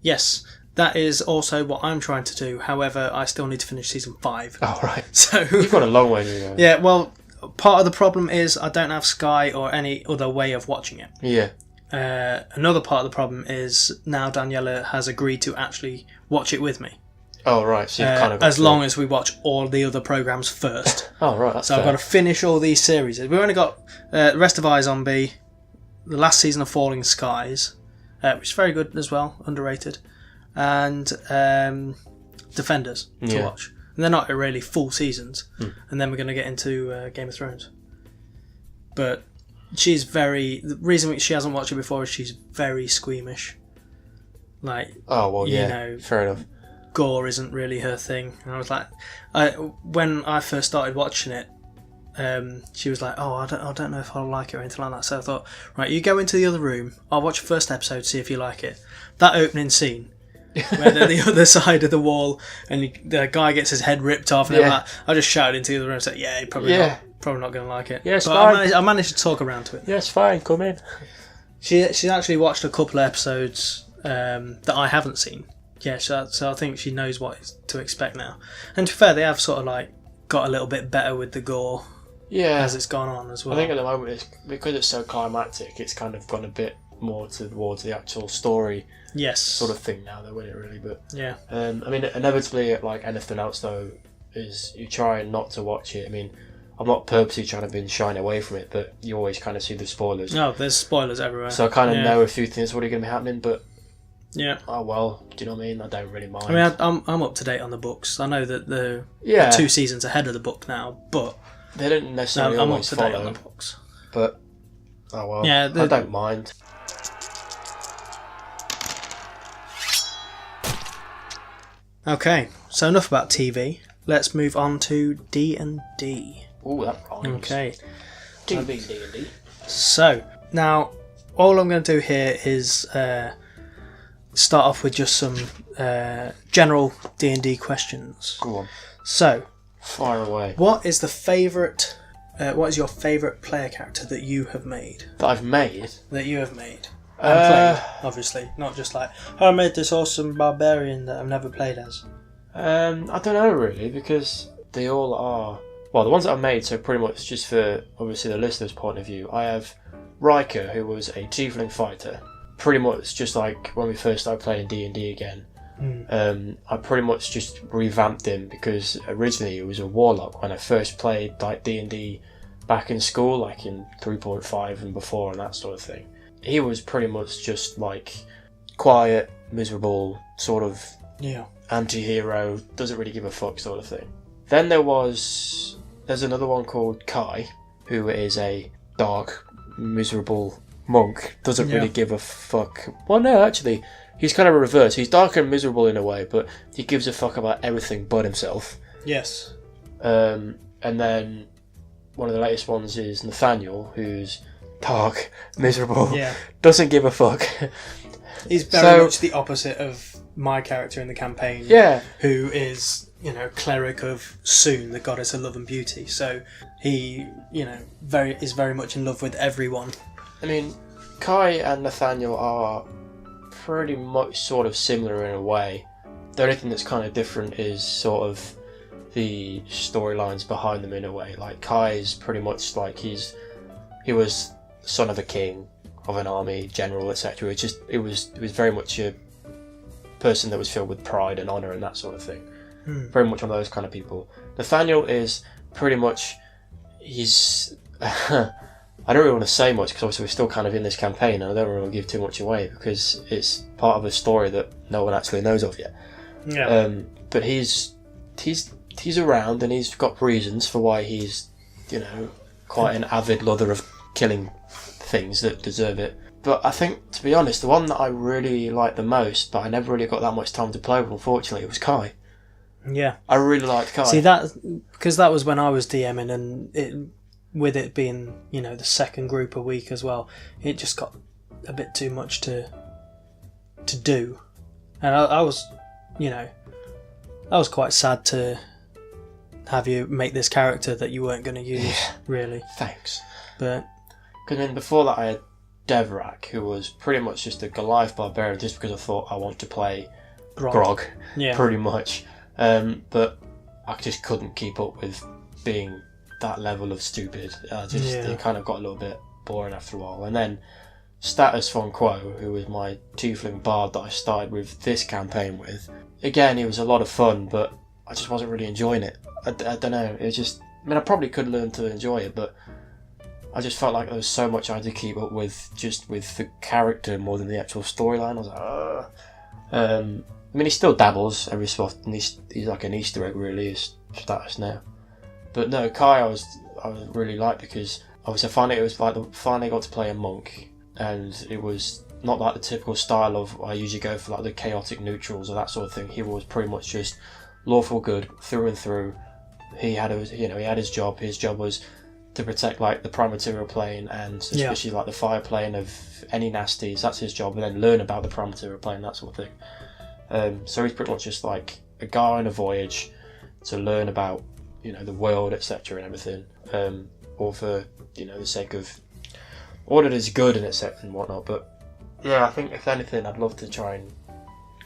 Yes, that is also what I'm trying to do. However, I still need to finish season 5. Oh, right. So you've got a long way to go. Yeah, well, part of the problem is I don't have Sky or any other way of watching it. Yeah. Another part of the problem is now Daniela has agreed to actually watch it with me. Oh, right. So you've kind of as long as we watch all the other programmes first. Oh, right. That's so fair. I've got to finish all these series. We've only got the rest of iZombie, the last season of Falling Skies, which is very good as well, underrated, and Defenders to watch. And they're not really full seasons. And then we're going to get into Game of Thrones. But the reason she hasn't watched it before is she's very squeamish. Like, oh, well, fair enough. Gore isn't really her thing. And I was like, when I first started watching it, she was like, oh, I don't know if I'll like it or anything like that. So I thought, right, you go into the other room, I'll watch the first episode, see if you like it. That opening scene, where they're the other side of the wall, and the guy gets his head ripped off, and I just shouted into the other room and said, "Yeah, probably not going to like it." Yeah, it's but fine. I managed to talk around to it. Yeah, it's fine. Come in. She actually watched a couple of episodes that I haven't seen. Yeah, so I think she knows what to expect now. And to be fair, they have sort of like got a little bit better with the gore as it's gone on as well. I think at the moment, because it's so climactic, it's kind of gone a bit more towards the actual story sort of thing now, though, wouldn't it, really? But yeah. I mean, inevitably, like anything else, though, is you try not to watch it. I mean, I'm not purposely trying to be shying away from it, but you always kind of see the spoilers. No, there's spoilers everywhere. So I kind of know a few things what are going to be happening, but oh well, do you know what I mean? I don't really mind. I mean, I'm up to date on the books. I know that the 2 seasons ahead of the book now, but they don't necessarily I'm always up to date follow. on the books. But well, I don't mind. Okay, so enough about TV. Let's move on to D&D. Ooh, that rhymes. Okay. D&D. So, now, all I'm going to do here is start off with just some general D&D questions. Go on. So, fire away. What is your favourite player character that you have made? That I've made? That you have made. And played, obviously. Not just like, I made this awesome barbarian that I've never played as. I don't know, really, because they all are... Well, the ones that I've made, so pretty much just for, obviously, the listener's point of view, I have Riker, who was a tiefling fighter. Pretty much just like when we first started playing D&D again. I pretty much just revamped him, because originally he was a warlock when I first played like D&D back in school, like in 3.5 and before and that sort of thing. He was pretty much just like quiet, miserable, sort of anti-hero, doesn't really give a fuck sort of thing. Then there's another one called Kai, who is a dark, miserable monk, doesn't really give a fuck. Well, no, actually, he's kind of a reverse. He's dark and miserable in a way, but he gives a fuck about everything but himself. Yes. And then one of the latest ones is Nathaniel, who's dark, miserable, doesn't give a fuck. He's very much the opposite of my character in the campaign. Yeah. Who is, cleric of Soon, the goddess of love and beauty. So he, is very much in love with everyone. I mean, Kai and Nathaniel are pretty much sort of similar in a way. The only thing that's kind of different is sort of the storylines behind them in a way. Like Kai is pretty much like he was son of a king of an army, general, etc. It was very much a person that was filled with pride and honour and that sort of thing. Very much one of those kind of people. Nathaniel is pretty much he's I don't really want to say much because obviously we're still kind of in this campaign and I don't really want to give too much away because it's part of a story that no one actually knows of yet. Yeah. But he's around and he's got reasons for why he's, quite an avid lover of killing things that deserve it. But I think, to be honest, the one that I really liked the most, but I never really got that much time to play with, unfortunately, was Kai. Yeah. I really liked Kai. See, because that was when I was DMing and with it being, the second group a week as well, it just got a bit too much to do. And I was, I was quite sad to have you make this character that you weren't going to use, really. Thanks. But because then before that I had Devrak, who was pretty much just a Goliath barbarian, just because I thought I want to play Grog pretty much. But I just couldn't keep up with being that level of stupid. It kind of got a little bit boring after a while. And then Status Von Quo, who was my tiefling bard that I started with this campaign with. Again, it was a lot of fun, but I just wasn't really enjoying it. I don't know. It was just... I probably could learn to enjoy it, but I just felt like there was so much I had to keep up with, just with the character more than the actual storyline. I was like, ugh. He still dabbles every so often. He's like an Easter egg, really, his Status now. But no, Kai I was really like because obviously I finally got to play a monk, and it was not like the typical style of I usually go for like the chaotic neutrals or that sort of thing. He was pretty much just lawful good through and through. He had his job. His job was to protect like the prime material plane and especially like the fire plane of any nasties. That's his job, and then learn about the prime material plane, that sort of thing. So he's pretty much just like a guy on a voyage to learn about, the world, etc. and everything, all for, the sake of all that is good and etc. and whatnot. But yeah, I think if anything, I'd love to try and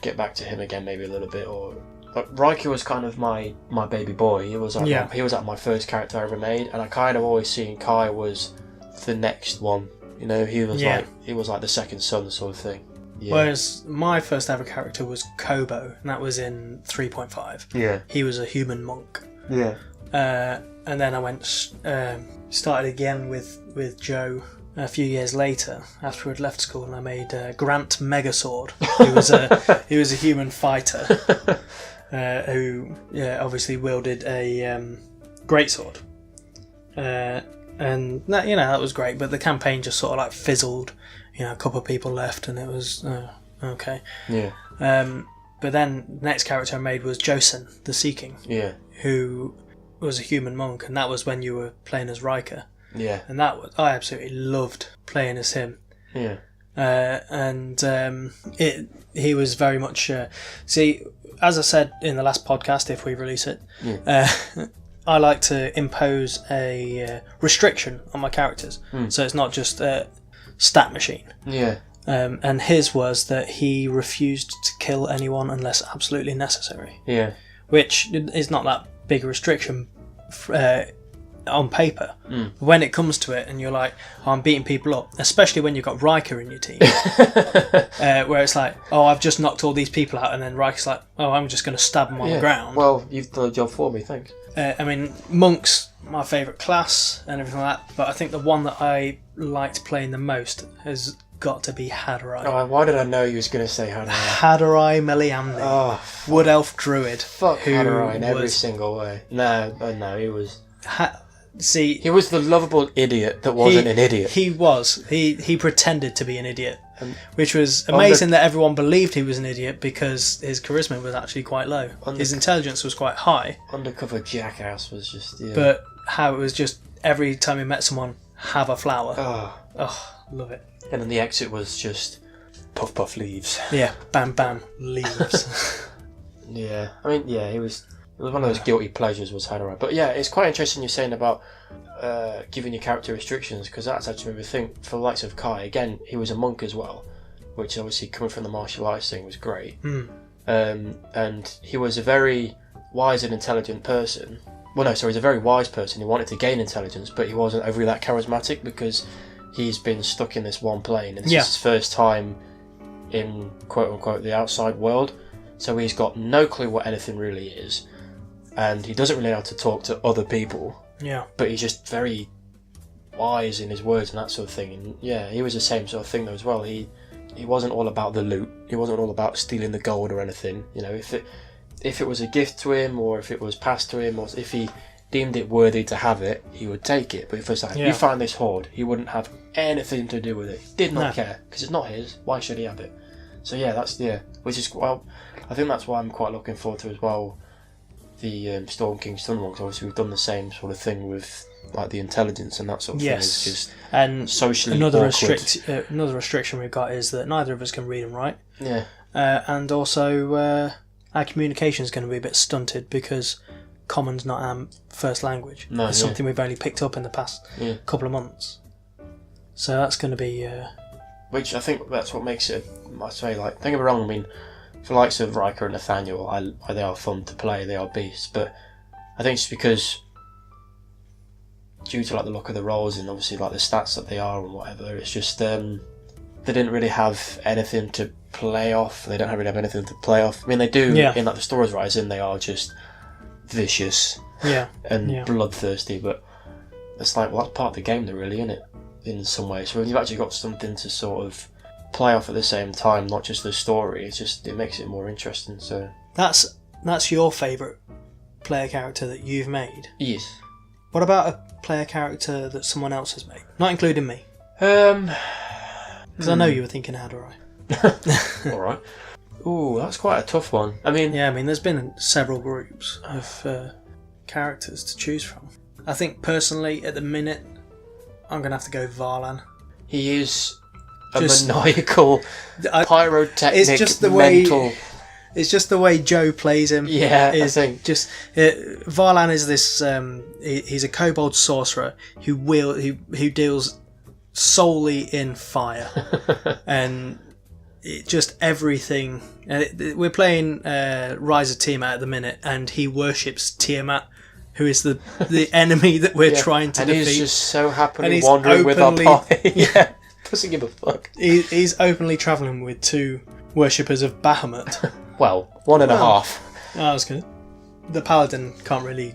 get back to him again, maybe a little bit. Or like Riker was kind of my baby boy. He was like my first character I ever made, and I kind of always seen Kai was the next one. He was like the second son sort of thing. Yeah. Whereas my first ever character was Kobo, and that was in 3.5. Yeah. He was a human monk. Yeah. And then I started again with Joe a few years later after I'd left school, and I made Grant Megasword. He was a human fighter who obviously wielded a greatsword. And that was great, but the campaign just sort of like fizzled. A couple of people left, and it was okay. Yeah. But then the next character I made was Josen, the Sea King. Yeah. Who was a human monk, and that was when you were playing as Riker. Yeah. And I absolutely loved playing as him. Yeah. He was very much. See, as I said in the last podcast, if we release it. Yeah. I like to impose a restriction on my characters, so it's not just a stat machine. Yeah. And his was that he refused to kill anyone unless absolutely necessary. Yeah. Which is not that big a restriction on paper. But when it comes to it, and you're like, I'm beating people up, especially when you've got Riker in your team, where it's like, I've just knocked all these people out, and then Riker's like, I'm just going to stab them on the ground. Well, you've done a job for me, thanks. Monk's my favourite class and everything like that, but I think the one that I liked playing the most has got to be Hadorai. Oh, why did I know you was going to say Hadorai? Hadorai Meliamni. Oh, Wood Elf Druid. Fuck Hadorai in every single way. No, he was... See... He was the lovable idiot that wasn't an idiot. He was. He pretended to be an idiot. Which was amazing that everyone believed he was an idiot, because his charisma was actually quite low. His intelligence was quite high. Undercover jackass was just... Yeah. But how it was just every time he met someone, have a flower. Oh, love it. And then the exit was just puff puff leaves. Yeah, bam bam leaves. Yeah, I mean, yeah, it was one of those guilty pleasures was Hadorai. But yeah, it's quite interesting you're saying about giving your character restrictions, because that's actually made me think, for the likes of Kai, again, he was a monk as well, which obviously coming from the martial arts thing was great. And he was a very wise and intelligent person. Well, no, sorry, he's a very wise person. He wanted to gain intelligence, but he wasn't overly that charismatic, because he's been stuck in this one plane, and this is his first time in quote-unquote the outside world, so he's got no clue what anything really is, and he doesn't really know how to talk to other people. Yeah. But he's just very wise in his words and that sort of thing, and yeah, he was the same sort of thing though as well. He wasn't all about the loot, he wasn't all about stealing the gold or anything, if it was a gift to him, or if it was passed to him, or if he deemed it worthy to have it, he would take it. But if it's like, you find this hoard, he wouldn't have anything to do with it. He did not care, because it's not his. Why should he have it? So yeah, which is, well, I think that's why I'm quite looking forward to as well the Storm King's Thunder one, because obviously we've done the same sort of thing with like the intelligence and that sort of thing. It's just and socially another awkward. Another restriction we've got is that neither of us can read and write. Yeah. And also our communication is going to be a bit stunted, because Common's not our first language. No, it's something we've only picked up in the past couple of months. So that's going to be... Which I think that's what makes it, I say, like, don't get me wrong, I mean, for the likes of Riker and Nathaniel, they are fun to play, they are beasts, but I think it's because, due to like the look of the roles and obviously like the stats that they are and whatever, it's just, they didn't really have anything to play off, they don't really have anything to play off. I mean, they do, in like the stories Rising, they are just vicious and bloodthirsty, but it's like, well, that's part of the game though, really, isn't it? In some ways. So when you've actually got something to sort of play off at the same time, not just the story, it makes it more interesting. So that's your favourite player character that you've made? Yes. What about a player character that someone else has made? Not including me. Because I know you were thinking Hadorai. Alright. Ooh, that's quite a tough one. I mean, there's been several groups of characters to choose from. I think personally, at the minute, I'm going to have to go Varlan. He is a maniacal, pyrotechnic, it's just the mental... It's just the way Joe plays him. Yeah, I is think. just Varlan is this. He's a kobold sorcerer who deals solely in fire, and just everything. We're playing Rise of Tiamat at the minute, and he worships Tiamat, who is the enemy that we're trying to defeat. And he's just so happily And he's wandering with our party. Yeah. Doesn't give a fuck. He's openly travelling with 2 worshippers of Bahamut. Well, 1.5. Oh, that was good. The paladin, can't really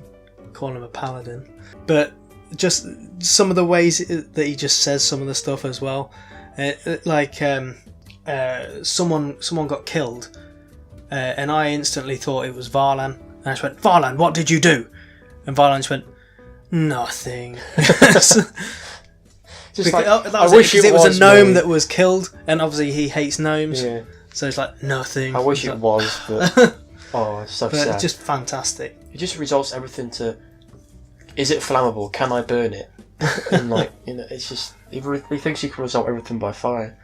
call him a paladin, but just some of the ways that he just says some of the stuff as well. Someone got killed, and I instantly thought it was Varlan. And I just went, Varlan, what did you do? And Varlan just went, nothing. Just I wish it was a gnome that was killed, and obviously he hates gnomes. Yeah. So it's like nothing. I wish it was, but it's so sad. It's just fantastic. It just results everything to: is it flammable? Can I burn it? And it's just he thinks he can resolve everything by fire.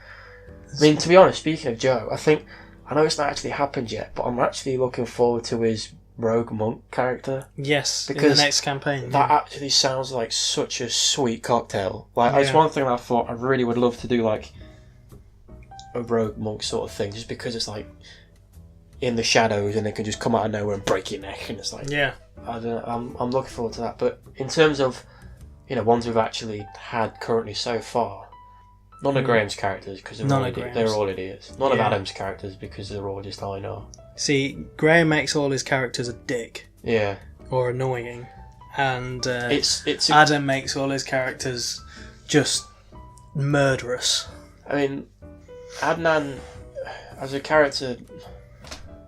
I mean, to be honest, speaking of Joe, I know it's not actually happened yet, but I'm actually looking forward to his rogue monk character. Yes, because in the next campaign. That actually sounds like such a sweet cocktail. It's one thing I thought I really would love to do, like a rogue monk sort of thing, just because it's like in the shadows and they can just come out of nowhere and break your neck, and it's like I'm looking forward to that. But in terms of ones we've actually had currently so far, none of Graham's characters, because they're all idiots. None of Adam's characters, because they're all just I know. See, Graham makes all his characters a dick. Yeah. Or annoying, and it's Adam makes all his characters just murderous. I mean, Adnan as a character,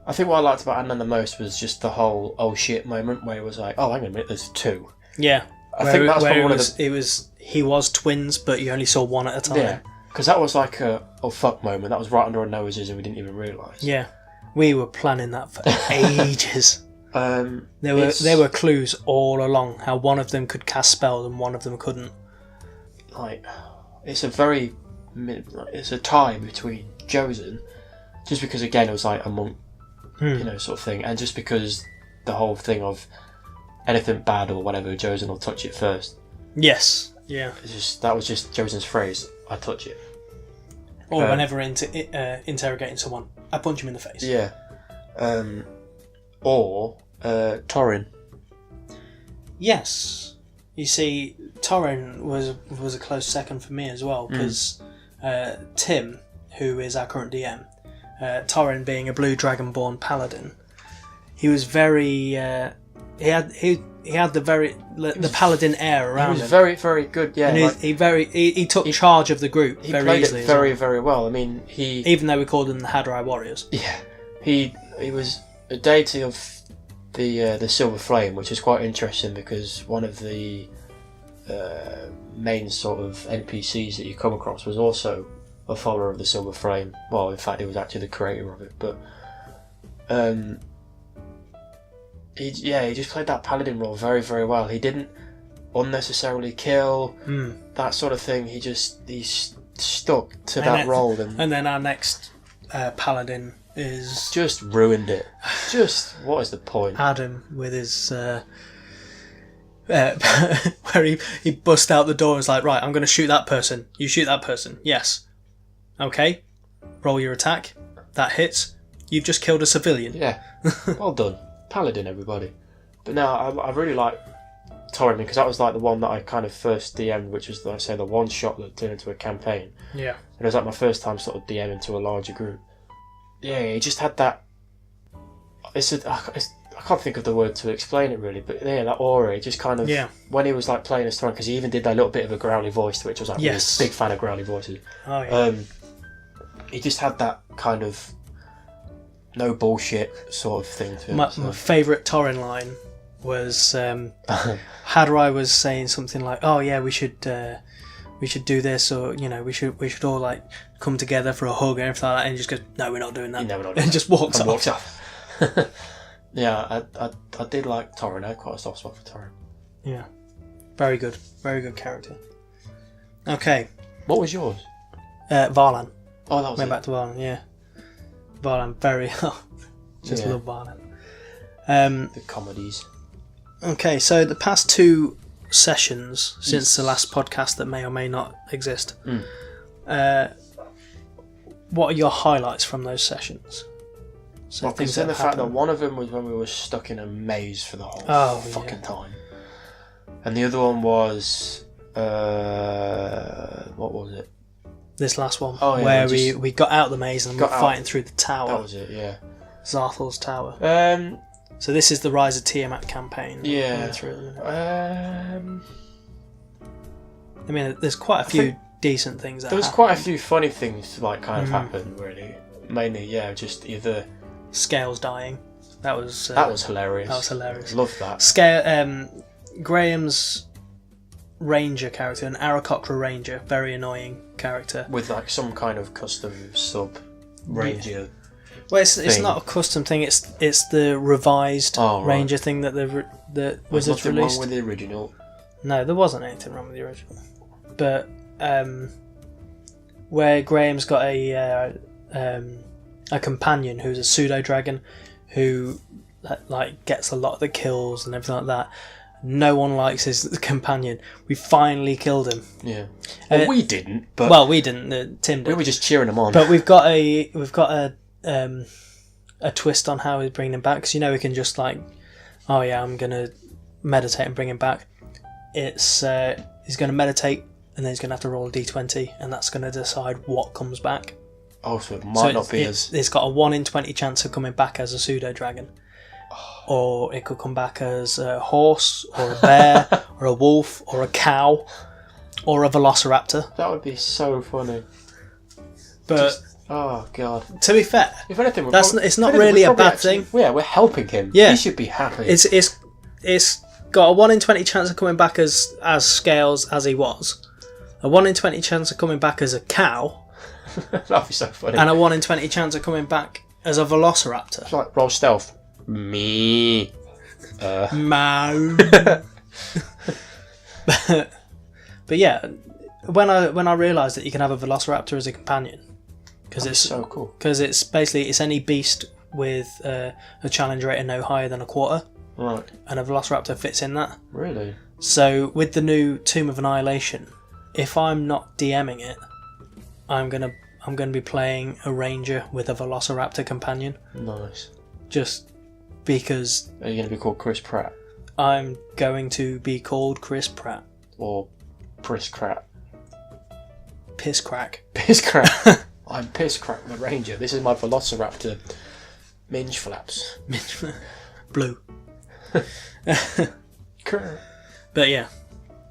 I think what I liked about Adnan the most was just the whole oh shit moment where he was like, oh hang on a minute, there's 2. Yeah. I think that's probably one of the. He was twins, but you only saw one at a time. Yeah, because that was like a oh fuck moment. That was right under our noses, and we didn't even realise. Yeah, we were planning that for ages. There were clues all along how one of them could cast spells and one of them couldn't. It's a tie between Josen, just because again it was like a monk, sort of thing, and just because the whole thing of anything bad or whatever, Josen will touch it first. Yes. Yeah. That was just Josen's phrase. I touch it. Or whenever interrogating someone, I punch him in the face. Yeah. Or Torin. Yes. You see, Torin was a close second for me as well, because Tim, who is our current DM, Torin being a blue dragonborn paladin, he was very. He had the paladin air around him. He was very, very good. Yeah, and he took charge of the group very easily. He played it very, very well. I mean, even though we called them the Hadrai Warriors. Yeah, he was a deity of the Silver Flame, which is quite interesting because one of the main sort of NPCs that you come across was also a follower of the Silver Flame. Well, in fact, he was actually the creator of it, but. He just played that paladin role very, very well. He didn't unnecessarily kill, that sort of thing. He stuck to that role. And then our next paladin is... Just ruined it. Just, what is the point? Adam with his... where he bust out the door and was like, right, I'm going to shoot that person. You shoot that person. Yes. Okay. Roll your attack. That hits. You've just killed a civilian. Yeah. Well done. Paladin, everybody. But no, I really like Torin because that was like the one that I kind of first DM'd, which was, like I say, the one shot that turned into a campaign. Yeah. And it was like my first time sort of DMing to a larger group. Yeah, he just had that. I can't think of the word to explain it really, but yeah, that aura. He just kind of when he was like playing as Torin, because he even did that little bit of a growly voice, which I was like, really big fan of growly voices. Oh yeah. He just had that kind of no bullshit sort of thing to him. My favourite Torin line was Hadrai was saying something like, "Oh yeah, we should do this, or we should all like come together for a hug and everything like that." And he just goes, "No, we're not doing that." No, we're not doing and that. just walks off. Yeah, I did like Torin. I had quite a soft spot for Torin. Yeah, very good character. Okay, what was yours? Varlan. Oh, that was Went back to Varlan. Yeah. Varlan, very Just Yeah. love violent. The comedies. Okay, so the past 2 sessions since the last podcast that may or may not exist. What are your highlights from those sessions? So Well, considering the fact that one of them was when we were stuck in a maze for the whole fucking time, and the other one was what was it? This last one, Oh, yeah, where we just we got out of the maze and we were fighting through the tower. That was it. Yeah. Zarthal's tower. Um. So this is the Rise of Tiamat campaign. Yeah. Going through at the minute. I mean, there's quite a few decent things that There was happen. quite a few funny things like kind of happened really. Mainly, yeah, just either Scales dying. That was hilarious. That was hilarious. Love that. Graham's ranger character, an Aarakocra ranger, very annoying character. With like some kind of custom sub ranger. Well, it's thing. not a custom thing. It's the revised Oh, right. ranger thing that the There's Wizards nothing released. wrong with the original. No, there wasn't anything wrong with the original. But where Graham's got a companion who's a pseudo dragon who like gets a lot of the kills and everything like that. No one likes his companion. We finally killed him. Yeah. Well, we didn't, but Well, we didn't. Tim did. we were just cheering him on. But we've got a twist on how we bring him back, because you know we can just like, oh yeah, I'm gonna meditate and bring him back. It's he's gonna meditate and then he's gonna have to roll a d20 and that's gonna decide what comes back. Oh, so it might not be as. It's got a 1 in 20 chance of coming back as a pseudo dragon, or it could come back as a horse or a bear or a wolf or a cow or a velociraptor. That would be so funny. But Oh god. to be fair, If anything, it's not really a bad thing. Yeah, we're helping him. Yeah. He should be happy. It's got a 1 in 20 chance of coming back as Scales as he was, a 1 in 20 chance of coming back as a cow, That'd be so funny. and a 1 in 20 chance of coming back as a velociraptor. It's like roll stealth. Me. Mo. But yeah, when I realised that you can have a velociraptor as a companion, because That'd it's be so cool. because it's basically it's any beast with a challenge rate of no higher than a quarter, Right. and a velociraptor fits in that. Really? So with the new Tomb of Annihilation, if I'm not DMing it, I'm gonna be playing a ranger with a velociraptor companion, Nice. just because Are you going to be called Chris Pratt? I'm going to be called Chris Pratt. Or Piss Crack? Piss crack. Piss Crack. I'm Piss Crack the Ranger. This is my Velociraptor minge flaps. Blue. Grr. But yeah,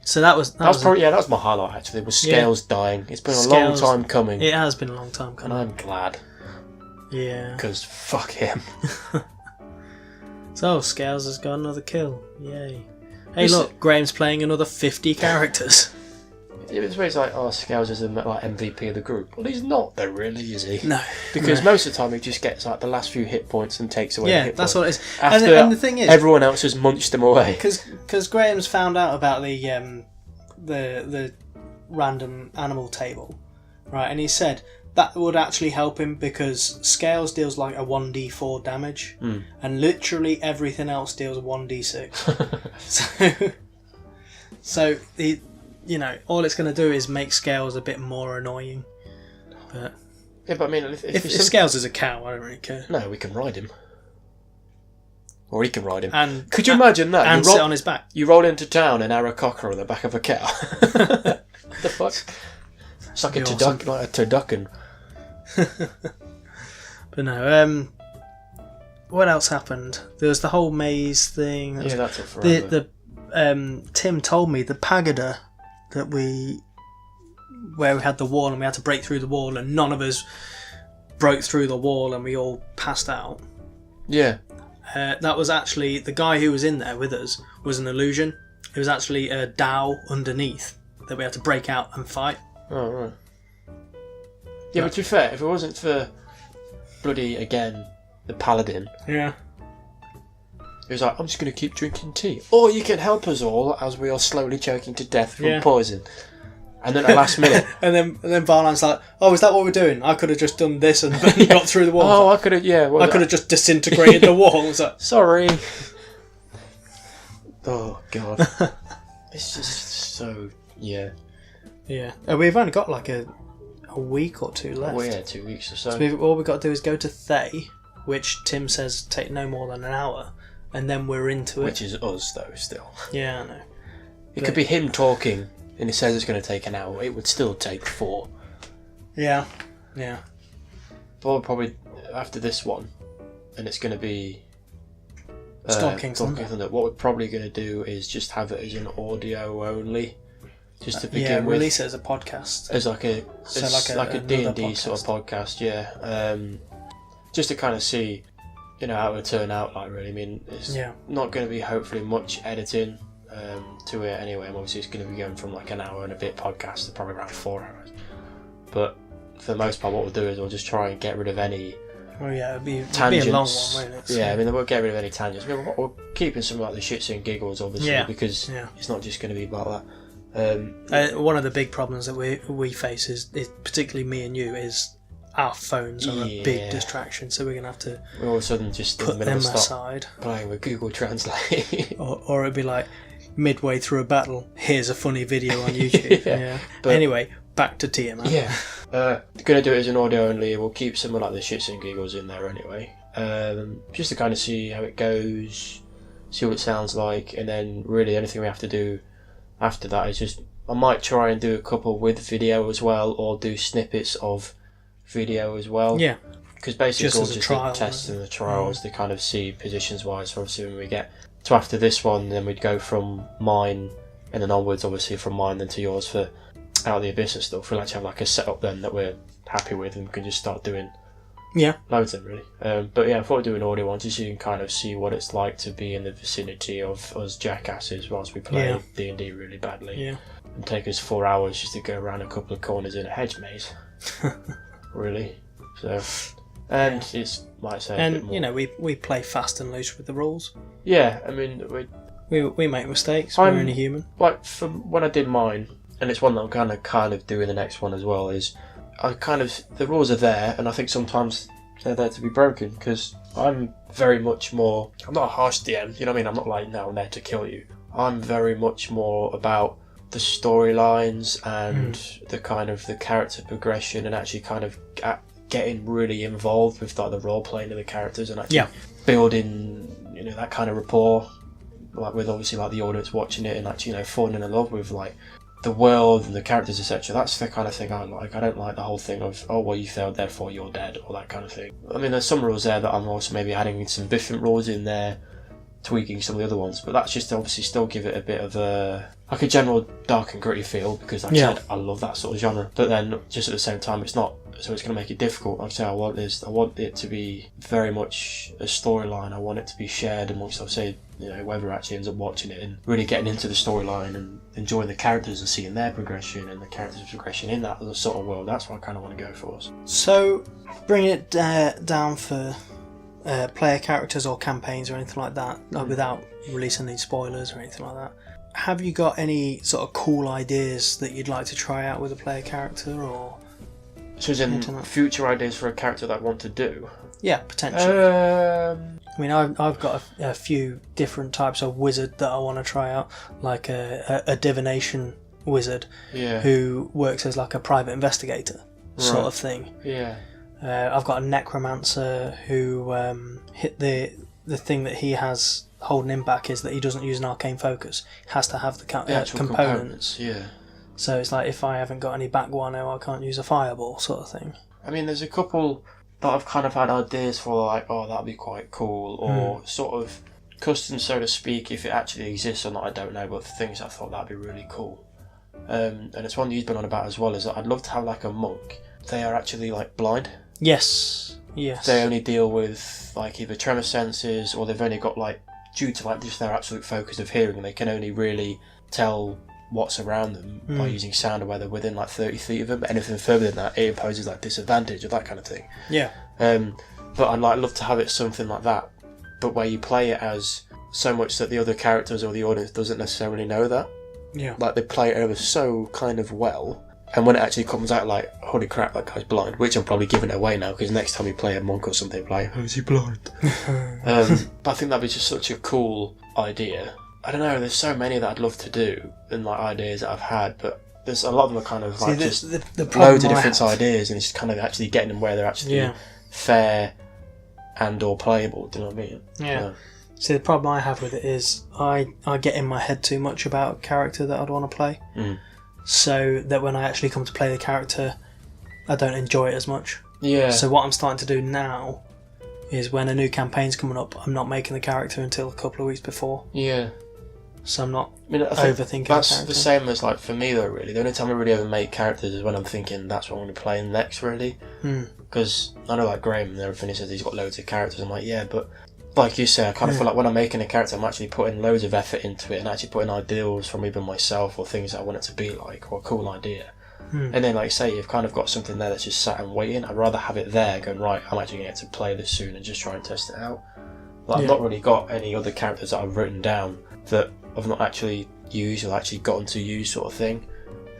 so that was Probably, that was my highlight actually, was Scales dying. It's been a Scales- long time coming. It has been a long time And coming. I'm glad, Yeah. because fuck him. So Scales has got another kill. Yay. Hey Listen- look, Graham's playing another 50 characters. It's where it's like, oh, Scales is the like, MVP of the group. Well, he's not though, really, is he? No. Because no. most of the time he just gets like the last few hit points and takes away the Yeah, hit that's points. what it is. After And the thing is, everyone else has munched them away. because Graham's found out about the random animal table, right? And he said that would actually help him because Scales deals like a 1d4 damage, and literally everything else deals 1d6. so the all it's going to do is make Scales a bit more annoying. But Yeah, but I mean, if Scales is a cow, I don't really care. no, we can ride him. Or he can ride him. And Could you imagine that? And you sit on his back. You roll into town in Aarakocra on the back of a cow. What the fuck? It's like a That'd be awesome. turducken. But no, what else happened? There was the whole maze thing. Yeah, that took forever. Tim told me the pagoda that where we had the wall and we had to break through the wall and none of us broke through the wall and we all passed out. Yeah. That was actually the guy who was in there with us was an illusion. It was actually a Dao underneath that we had to break out and fight. Oh, right. Yeah, but to be fair, if it wasn't for bloody, again, the paladin, Yeah. he was like, I'm just going to keep drinking tea. Or you can help us all as we are slowly choking to death from Yeah. poison. And then at the last minute... and then Varlan's like, oh, is that what we're doing? I could have just done this and got through the wall. Oh, I could have, yeah. I could have just disintegrated the wall. Like, sorry. Oh, God. It's just so... Yeah. Yeah. We've only got like a week or two left. Well, yeah, 2 weeks or so. So all we've got to do is go to Thay, which Tim says take no more than an hour, and then we're into it. Which is us, though, still. Yeah, I know. It could be him talking, and he says it's going to take an hour. It would still take 4. Yeah. But probably after this one, and it's going to be... Stalking Thunder. What we're probably going to do is just have it as an audio only. Just to begin with. Release it as a podcast. As like a D&D sort of podcast, yeah. Just to kind of see, how it would turn out like, really. I mean, it's not going to be hopefully much editing to it anyway. Obviously it's going to be going from like an hour and a bit podcast to probably around 4 hours. But for the most part what we'll do is we'll just try and get rid of any it'd be tangents. A long one, won't it? So. Yeah, I mean, we'll get rid of any tangents. I mean, we're keeping some like the shits and giggles, obviously, because it's not just going to be about that. One of the big problems that we face is particularly me and you, is our phones are a big distraction. So we're going to have to all of a sudden just put them aside, playing with Google Translate, or it'd be like midway through a battle, here's a funny video on YouTube. But anyway, back to TMI. Yeah. Gonna do it as an audio only. We'll keep some of like the shits and giggles in there anyway, just to kind of see how it goes, see what it sounds like, and then really anything we have to do after that is just I might try and do a couple with video as well, or do snippets of video as well. Yeah. Because basically just it's all as just trial, the tests and the trials to kind of see positions wise. So obviously when we get to after this one, then we'd go from mine and then onwards, obviously from mine then to yours for Out of the Abyss and stuff. We'll actually have like a setup then that we're happy with, and we can just start doing loads of them really. But yeah, I thought I'd do an audio one just so you can kind of see what it's like to be in the vicinity of us jackasses whilst we play D&D really badly. Yeah. And take us 4 hours just to go around a couple of corners in a hedge maze. Really. So, and it's like I say, and a bit more. we play fast and loose with the rules. Yeah, I mean we make mistakes. We're only human. Like from when I did mine, and it's one that I'm kind of doing the next one as well. Is the rules are there, and I think sometimes they're there to be broken because I'm very much more. I'm not a harsh DM. You know what I mean? I'm not like I'm there to kill you. I'm very much more about the storylines and the kind of the character progression, and actually kind of getting really involved with like the role playing of the characters, and actually building that kind of rapport, like with obviously like the audience watching it, and actually falling in love with like the world and the characters, etc. That's the kind of thing I like. I don't like the whole thing of you failed, therefore you're dead, or that kind of thing. I mean, there's some rules there that I'm also maybe adding some different rules in there, tweaking some of the other ones, but that's just to obviously still give it a bit of a general dark and gritty feel, because like I said, I love that sort of genre, but then just at the same time it's not, so it's going to make it difficult. Like I say, I want it to be very much a storyline. I want it to be shared amongst, I'll say, whoever actually ends up watching it, and really getting into the storyline and enjoying the characters and seeing their progression and the characters' progression in that sort of world. That's what I kind of want to go for. So bring it down for player characters or campaigns or anything like that, without releasing any spoilers or anything like that. Have you got any sort of cool ideas that you'd like to try out with a player character, or so as in future ideas for a character that I want to do? Yeah, potentially. I mean, I've got a few different types of wizard that I want to try out, like a divination wizard who works as like a private investigator sort of thing. Yeah. I've got a necromancer who hit the thing that he has holding him back is that he doesn't use an arcane focus. He has to have the components. Yeah. So it's like, if I haven't got any back guano, I can't use a fireball sort of thing. I mean, there's a couple that I've kind of had ideas for, like, that'd be quite cool, or sort of custom, so to speak. If it actually exists or not, I don't know, but things I thought that'd be really cool. And it's one you've been on about as well, is that I'd love to have like a monk. They are actually like blind. Yes. They only deal with like either tremor senses, or they've only got like, due to like just their absolute focus of hearing, they can only really tell what's around them by using sound, or whether within like 30 feet of them. But anything further than that, it imposes like disadvantage or that kind of thing. Yeah. But I'd love to have it something like that, but where you play it as so much that the other characters or the audience doesn't necessarily know that. Yeah. Like, they play it over so kind of well. And when it actually comes out, like, holy crap, that guy's blind, which I'm probably giving it away now, because next time you play a monk or something, like, how is he blind? But I think that'd be just such a cool idea. I don't know, there's so many that I'd love to do, and, like, ideas that I've had, but there's a lot of them are kind of, like, just loads of different ideas, and it's just kind of actually getting them where they're actually fair and or playable, do you know what I mean? Yeah. See, the problem I have with it is I get in my head too much about a character that I'd want to play. So that when I actually come to play the character, I don't enjoy it as much. Yeah. So what I'm starting to do now is when a new campaign's coming up, I'm not making the character until a couple of weeks before. Yeah. So I'm not I overthinking that's the character. the same as, like, for me though, really. The only time I really ever make characters is when I'm thinking that's what I'm going to play next, really. Because I know, like, Graham and everything, he says he's got loads of characters. I'm like, yeah, but like you say, I kind of feel like when I'm making a character, I'm actually putting loads of effort into it and actually putting ideals from even myself or things that I want it to be like, or a cool idea. And then, like you say, you've kind of got something there that's just sat and waiting. I'd rather have it there going, right, I'm actually going to get to play this soon and just try and test it out. Like, I've not really got any other characters that I've written down that I've not actually used or actually gotten to use, sort of thing.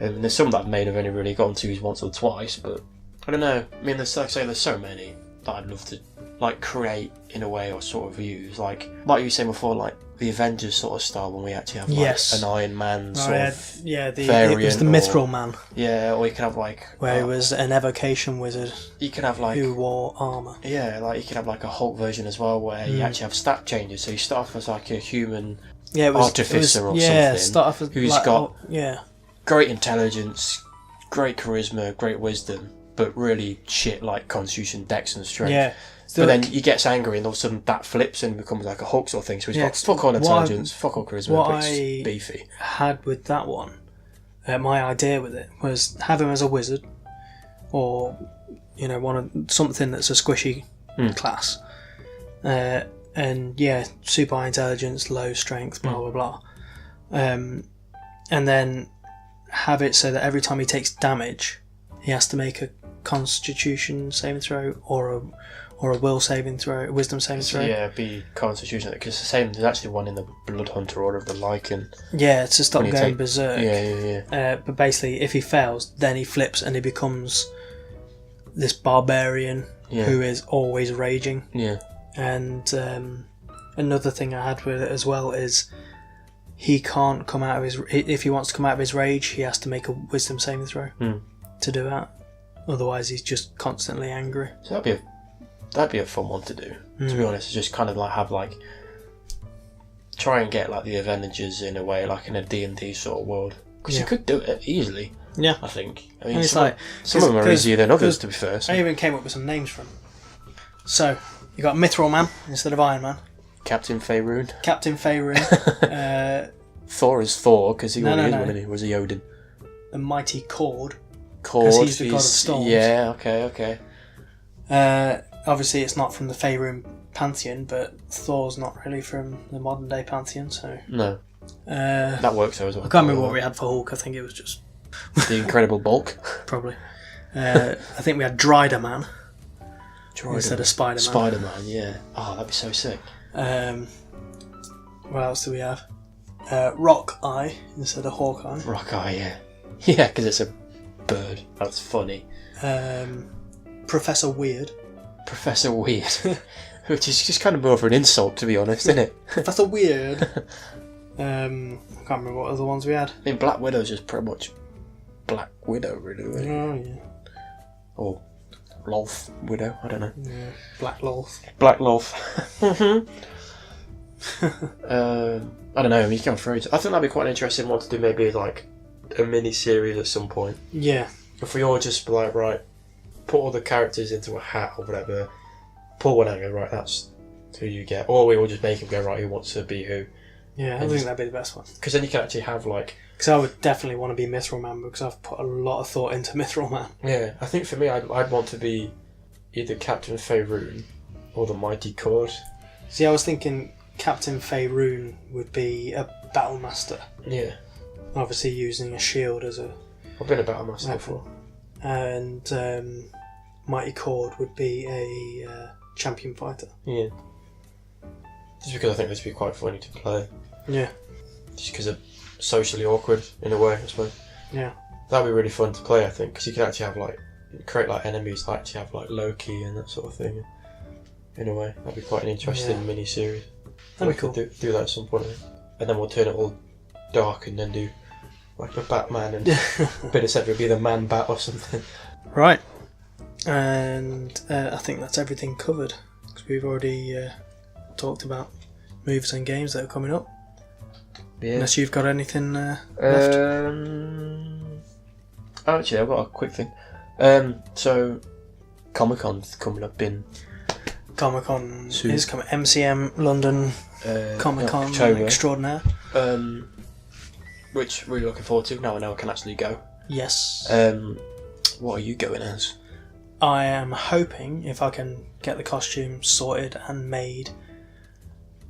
And there's some that I've made I've only really gotten to use once or twice, but I don't know. I mean, there's, like I say, there's so many that I'd love to, like, create in a way or sort of use. Like you were saying before, like the Avengers sort of style, when we actually have, like, an Iron Man sort of variant. It was the Mithril Man. Yeah, or you can have, like, where he was an evocation wizard. You can have, like, who wore armour. Yeah, like, you can have, like, a Hulk version as well, where you actually have stat changes. So you start off as, like, a human artificer or something, start off as, who's like, got great intelligence, great charisma, great wisdom, but really shit, like, constitution, dex and strength. Yeah. But then he gets angry and all of a sudden that flips and becomes like a Hulk sort of thing. So he's got fuck all intelligence, fuck all charisma, but it's beefy. Had with that one, my idea with it was have him as a wizard, or, you know, something that's a squishy class, and super high intelligence, low strength, blah blah blah, and then have it so that every time he takes damage, he has to make a Constitution saving throw or a will saving throw, a wisdom saving throw. Yeah, be Constitution, because it's the same. There's actually one in the Blood Hunter Order of the Lycan. Yeah, to stop going berserk. Yeah. But basically, if he fails, then he flips and he becomes this barbarian who is always raging. Yeah. And another thing I had with it as well is he can't come out of his. If he wants to come out of his rage, he has to make a wisdom saving throw to do that. Otherwise, he's just constantly angry. So that'd be a fun one to do. To be honest, just kind of like have like try and get like the Avengers in a way, like in a D&D sort of world, because you could do it easily. Yeah, I think. I mean, some of them are easier than others, to be fair. So. I even came up with some names for them. So you got Mithril Man instead of Iron Man. Captain Faerun. Captain Faerun. Thor is Thor because he already is one, and he was a Odin. The Mighty Cord. Because he's the god of storms. Yeah, okay. Obviously, it's not from the Faerun pantheon, but Thor's not really from the modern day pantheon, so. No. That works though as well. I can't remember what we had for Hulk. I think it was just the Incredible Bulk. Probably. I think we had Drider Man instead of Spider-Man. Spider-Man, yeah. Oh, that'd be so sick. What else do we have? Rock Eye instead of Hawkeye. Rock Eye, yeah. Yeah, because it's a bird. That's funny. Professor Weird. Professor Weird. Which is just kind of more of an insult, to be honest, isn't it? Professor Weird. I can't remember what other ones we had. I mean, Black Widow's just pretty much Black Widow, really. Oh, yeah. Or Lolth Widow, I don't know. Yeah, Black Lolth. Black Lolth. I don't know, I mean, you can throw it. I think that'd be quite an interesting one to do, maybe like a mini-series at some point. Yeah. If we all just like, right, put all the characters into a hat or whatever, pull one out and go, right, that's who you get. Or we all just make him go, right, who wants to be who. Yeah, I think that'd be the best one. Because then you can actually have like... Because I would definitely want to be Mithril Man, because I've put a lot of thought into Mithril Man. Yeah, I think for me, I'd want to be either Captain Faerun or the Mighty Cord. See, I was thinking Captain Faerun would be a battle master. Yeah. Obviously using a shield as a... I've been a battle master before. And Mighty Cord would be a champion fighter. Yeah. Just because I think this would be quite funny to play. Yeah. Just because socially awkward in a way, I suppose. Yeah. That'd be really fun to play, I think, because you can actually have like create like enemies that actually have like Loki and that sort of thing. In a way, that'd be quite an interesting mini series. That'd be cool. Do that at some point, I think. And then we'll turn it all dark and then do like a Batman and a bit of separate be the Man Bat or something. Right. And I think that's everything covered because we've already talked about movies and games that are coming up. Yeah. Unless you've got anything left. Actually, I've got a quick thing. So Comic-Con's coming up in Comic-Con soon. is coming. MCM London Comic-Con October. Extraordinaire. Which really looking forward to. Now I know I can actually go. Yes. What are you going as? I am hoping, if I can get the costume sorted and made,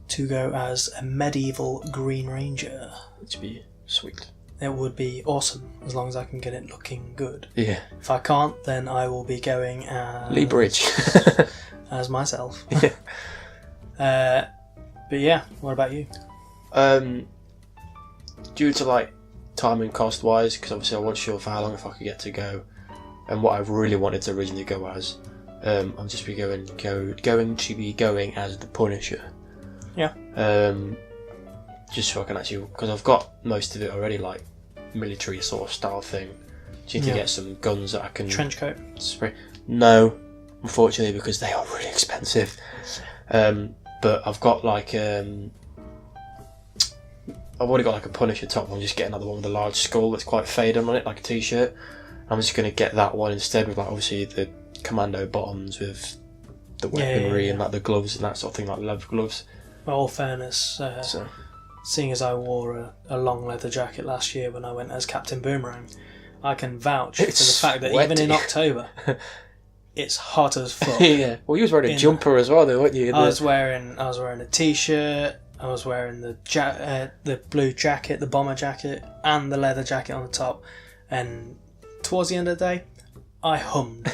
to go as a medieval Green Ranger. Which would be sweet. It would be awesome, as long as I can get it looking good. Yeah. If I can't, then I will be going as... Lee Bridge. as myself. Yeah. But yeah, what about you? Due to like time and cost wise, because obviously I wasn't sure for how long if I could get to go, and what I really wanted to originally go as, I'm just going to be going as the Punisher. Yeah. Just so I can actually, because I've got most of it already, like military sort of style thing. Just need to get some guns that I can Trench coat. spray. No, unfortunately, because they are really expensive. But I've got like I've already got like a Punisher top. I'm just getting another one with a large skull that's quite faded on it, like a t-shirt. I'm just going to get that one instead with like obviously the commando bottoms with the weaponry and like the gloves and that sort of thing, like leather gloves. Well, all fairness, seeing as I wore a long leather jacket last year when I went as Captain Boomerang, I can vouch for the fact that even in October, it's hot as fuck. Yeah. Well, you was wearing a jumper as well, though, weren't you? I was wearing a t-shirt. I was wearing the blue jacket, the bomber jacket, and the leather jacket on the top. And towards the end of the day, I hummed.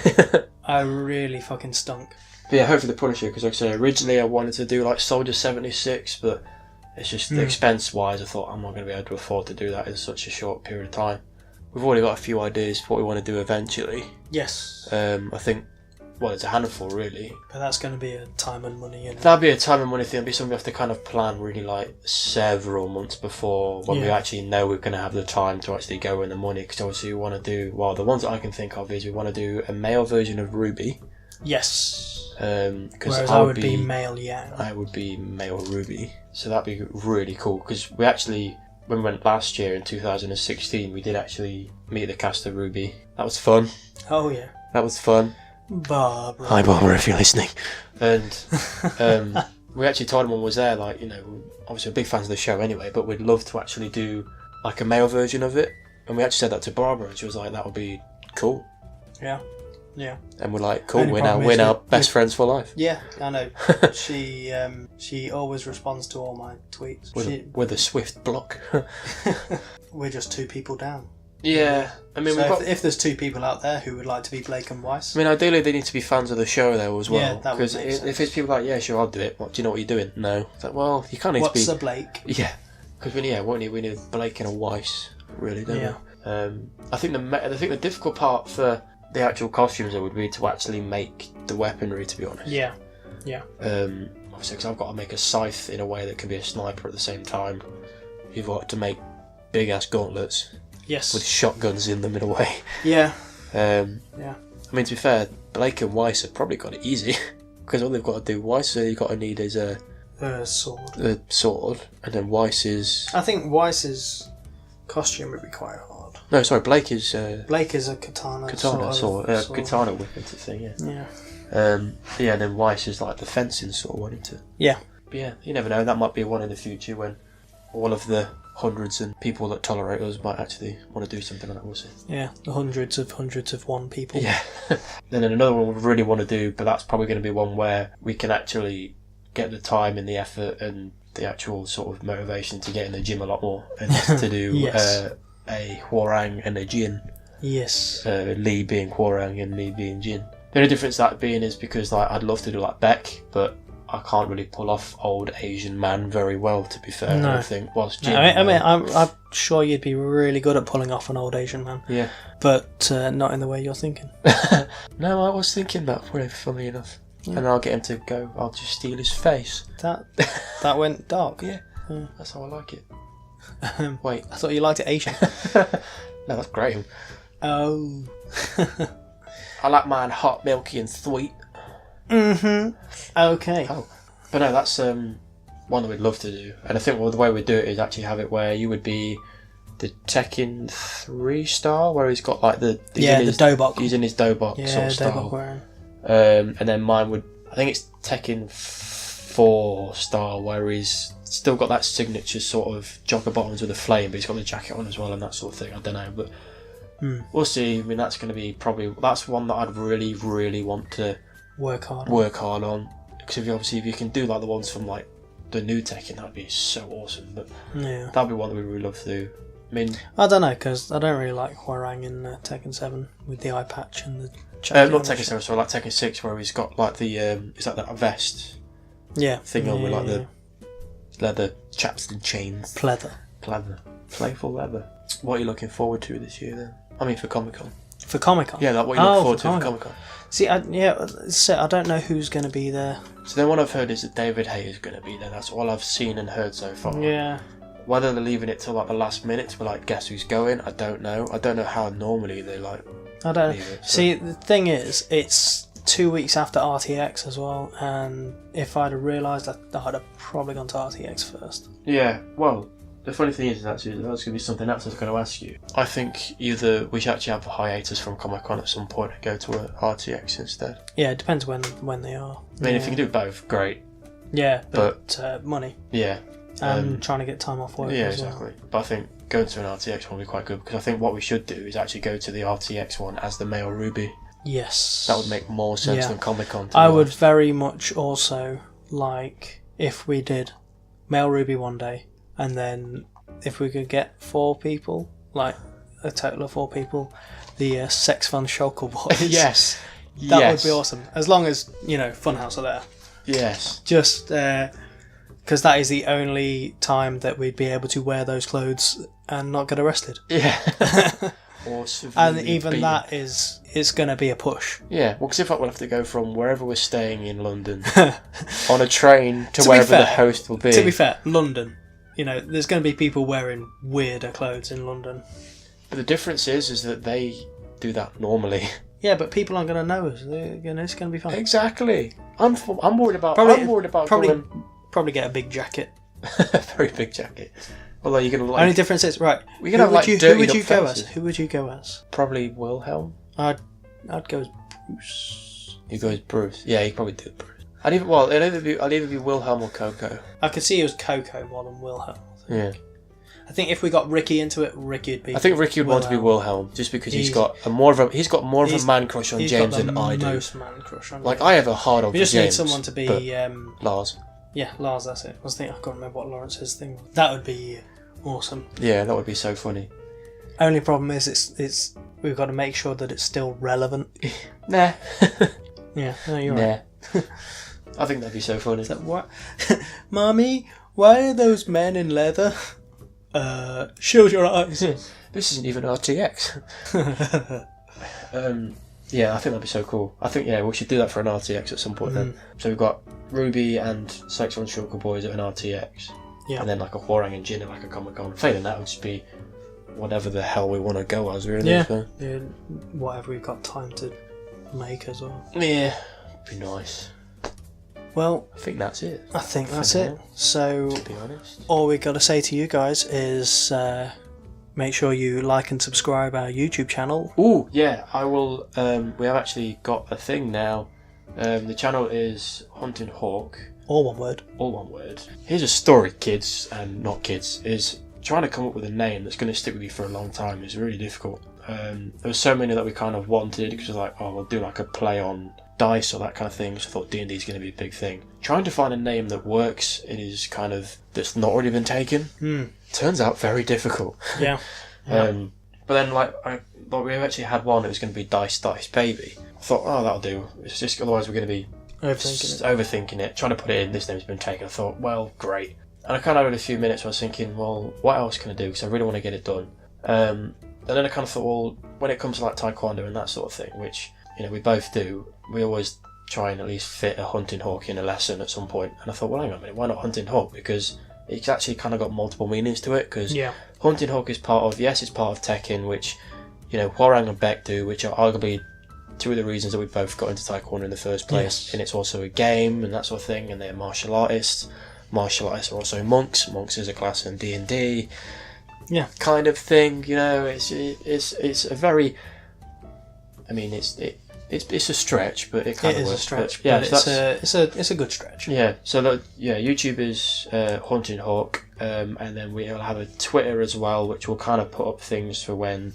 I really fucking stunk. But yeah, hopefully the Punisher, because like I said, originally I wanted to do like Soldier 76, but it's just the expense-wise, I thought I'm not going to be able to afford to do that in such a short period of time. We've already got a few ideas for what we want to do eventually. Yes. I think, well, it's a handful really. But that's going to be a time and money. That'd be a time and money thing. It'd be something we have to kind of plan really like several months before when we actually know we're going to have the time to actually go in the money. Because obviously we want to do, well, the ones that I can think of is we want to do a male version of Ruby. Yes. Because I would be male Yang. I would be male Ruby. So that'd be really cool. Because we actually, when we went last year in 2016, we did actually meet the cast of Ruby. That was fun. Oh yeah. That was fun. Barbara. Hi Barbara, if you're listening. And we actually told everyone was there, like, you know, obviously we're big fans of the show anyway, but we'd love to actually do like a male version of it. And we actually said that to Barbara, and she was like, that would be cool. Yeah. Yeah. And we're like, cool, we're now best friends for life. Yeah, I know. She always responds to all my tweets. With a swift block. We're just two people down. Yeah, I mean, so if there's two people out there who would like to be Blake and Weiss, I mean, ideally they need to be fans of the show though as well. Yeah, that would make sense. If it's people like, yeah, sure, I'll do it. What, do you know what you're doing? No. It's like, well, you can't need What's to be. a Blake? Yeah, because we need Blake and a Weiss, really, don't we? I think the difficult part for the actual costumes would be to actually make the weaponry. To be honest. Yeah. Yeah. Obviously, because I've got to make a scythe in a way that can be a sniper at the same time. You've got to make big ass gauntlets. Yes. With shotguns in them in a way. Yeah. Yeah. I mean, to be fair, Blake and Weiss have probably got it easy because all they've got to do, Weiss, all you've got to need is a sword. A sword, and then Weiss is. I think Weiss's costume would be quite hard. No, sorry, Blake is. Blake is a katana. Sword. Katana whipping thing. Yeah. Yeah. Yeah, and then Weiss is like the fencing sort of one, isn't it? Yeah. But yeah, you never know. That might be one in the future when all of the hundreds and people that tolerate us might actually want to do something like that, we'll see. Yeah, the hundreds of one people. Yeah. Then another one we really want to do, but that's probably going to be one where we can actually get the time and the effort and the actual sort of motivation to get in the gym a lot more and to do a Hwoarang and a Jin. Yes. Lee being Hwoarang and me being Jin. The only difference that being is because like I'd love to do like Beck, but I can't really pull off old Asian man very well, to be fair. No. I don't think. Whilst Jin, I'm sure you'd be really good at pulling off an old Asian man. Yeah. But not in the way you're thinking. No, I was thinking that, funny enough. Yeah. And I'll get him to go, I'll just steal his face. That went dark. Yeah. That's how I like it. Wait. I thought you liked it Asian. No, that's Graham. Oh. I like mine hot, milky and sweet. Mm-hmm. Okay. Oh. But no, that's one that we'd love to do. And I think the way we'd do it is actually have it where you would be the Tekken 3 style, where he's got like the Dobok. He's in his Dobok sort of style. Dobok wearing. And then mine would, I think it's Tekken 4 style, where he's still got that signature sort of jogger bottoms with a flame, but he's got the jacket on as well and that sort of thing. I don't know, but we'll see. I mean, that's going to be that's one that I'd really, really want to work hard on. Because if you can do like the ones from like the new Tekken, that'd be so awesome. But that'd be one that we really love to do. I mean, I don't know, because I don't really like Hwoarang in Tekken 7 with the eye patch and the jacket. not Tekken 7, so like Tekken 6, where he's got like the is that vest? Yeah. Thing on with like the leather chaps and chains. Pleather. Playful leather. What are you looking forward to this year then? I mean, for Comic-Con. For Comic-Con? Yeah, what are you looking forward to for Comic-Con? See, I don't know who's going to be there. So then what I've heard is that David Hayter's going to be there. That's all I've seen and heard so far. Yeah. Whether they're leaving it till like the last minute to be like, guess who's going? I don't know. I don't know how normally they like. I don't know. Leave it, so. See, the thing is, it's 2 weeks after RTX as well, and if I'd have realised, I'd have probably gone to RTX first. Yeah. Well, the funny thing is actually that's going to be something else I was going to ask you. I think either we should actually have a hiatus from Comic-Con at some point and go to a RTX instead. Yeah, it depends when they are. I mean, if you can do both, great. Yeah, but money. Yeah. And trying to get time off work. Yeah, as exactly. Well. But I think going to an RTX one would be quite good, because I think what we should do is actually go to the RTX one as the male Ruby. Yes. That would make more sense than Comic-Con. I would very much also like if we did male Ruby one day, and then if we could get 4 people, like a total of 4 people, the Sex Fun Shulker Boys. Yes. That would be awesome. As long as, Funhouse are there. Yes. Just because that is the only time that we'd be able to wear those clothes and not get arrested. Yeah. Or and even that it's going to be a push. Yeah, well, because if not, we'll have to go from wherever we're staying in London on a train to wherever the host will be. To be fair, London. There's going to be people wearing weirder clothes in London. But the difference is that they do that normally. Yeah, but people aren't going to know us. It's going to be fun. Exactly. I'm worried about. Probably get a big jacket. A very big jacket. Although you're going to Only difference is We're going to have who would you go as? Who would you go as? Probably Wilhelm. I'd go as Bruce. You go as Bruce. Yeah, you probably do Bruce. I'd either be Wilhelm or Coco. I could see you as Coco more than Wilhelm. Yeah. I think if we got Ricky into it, Ricky'd be. I think Ricky would want to be Wilhelm, just because he's got more of a man crush on James than I do. Most man crush on. I have a hard on for James. We just need someone to be Lars. Yeah, Lars. That's it. I can't remember what Lawrence's thing was. That would be awesome. Yeah, that would be so funny. Only problem is it's we've got to make sure that it's still relevant. Nah. Yeah, no, you're right. I think that'd be so funny. What? Mommy, why are those men in leather? Shield your eyes. This isn't even RTX. Yeah, I think that'd be so cool. I think we should do that for an RTX at some point then. So we've got Ruby and Sex Fun Shulker Boys at an RTX. Yeah. And then like a Hwoarang and Jin at like a Comic-Con. Failing that would just be whatever the hell we want to go as, really. Yeah. Whatever we've got time to make as well. Yeah. Be nice. Well, I think that's it. I think that's it. So, to be honest, all we've got to say to you guys is make sure you like and subscribe our YouTube channel. Ooh, yeah, I will. We have actually got a thing now. The channel is Hunting Hawk. All one word. All one word. Here's a story, kids, and not kids, is trying to come up with a name that's going to stick with you for a long time is really difficult. There were so many that we kind of wanted, because we're like, we'll do like a play on dice or that kind of thing, so I thought D&D is going to be a big thing. Trying to find a name that works, that's not already been taken, turns out very difficult. Yeah. But then we actually had one that was going to be Dice Baby. I thought, that'll do. It's just, otherwise we're going to be overthinking it, trying to put it in, this name's been taken. I thought, well, great. And I kind of had a few minutes where I was thinking, well, what else can I do? Because I really want to get it done. And then I kind of thought, well, when it comes to like taekwondo and that sort of thing, which, you know, we both do, we always try and at least fit a hunting hawk in a lesson at some point. And I thought, well, hang on a minute, why not hunting hawk? Because it's actually kind of got multiple meanings to it. Because hunting hawk is part of, yes, it's part of Tekken, which, you know, Hwarang and Beck do, which are arguably two of the reasons that we both got into taekwondo in the first place. Yes. And it's also a game and that sort of thing, and they're martial artists. Martial artists are also monks. Monks is a class in D&D. Yeah, kind of thing. You know, it's a very. I mean, it's a stretch, but it kind of works. It is a stretch, but, yeah, but it's a good stretch. Yeah. So YouTube is Hunting Hawk, and then we'll have a Twitter as well, which will kind of put up things for when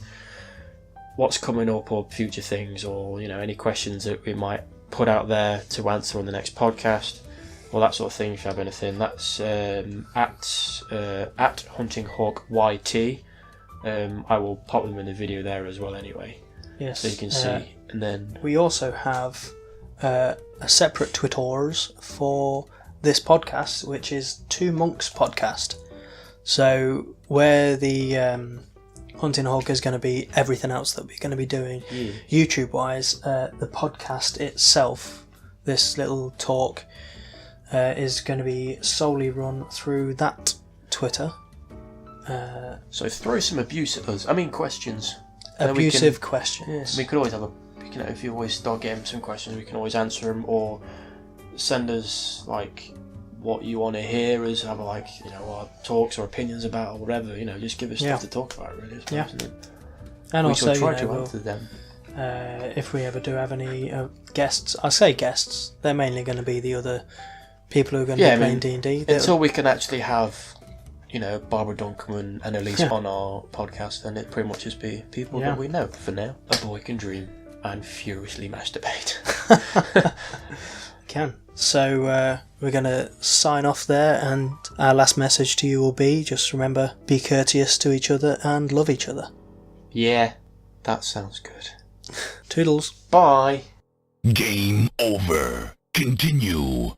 what's coming up or future things, or you know, any questions that we might put out there to answer on the next podcast. Well, that sort of thing. If you have anything, that's at Hunting Hawk YT. I will pop them in the video there as well, anyway. Yes. So you can see. And then we also have a separate Twitters for this podcast, which is Two Monks Podcast. So where the Hunting Hawk is going to be everything else that we're going to be doing, YouTube-wise, the podcast itself, this little talk. Is going to be solely run through that Twitter. So throw some abuse at us. I mean, questions. Abusive questions. We could always have if you always start getting some questions, we can always answer them, or send us like what you want to hear us have, like, you know, our talks or opinions about or whatever. You know, just give us stuff to talk about, really. Yeah. And we also try to answer them. If we ever do have any guests, I say guests, they're mainly going to be the other people who are going to be playing D&D. Until we can actually have, you know, Barbara Duncan and Elise on our podcast, then it pretty much just be people that we know for now. A boy can dream and furiously masturbate. Can. So we're going to sign off there, and our last message to you will be, just remember, be courteous to each other and love each other. Yeah, that sounds good. Toodles. Bye. Game over. Continue.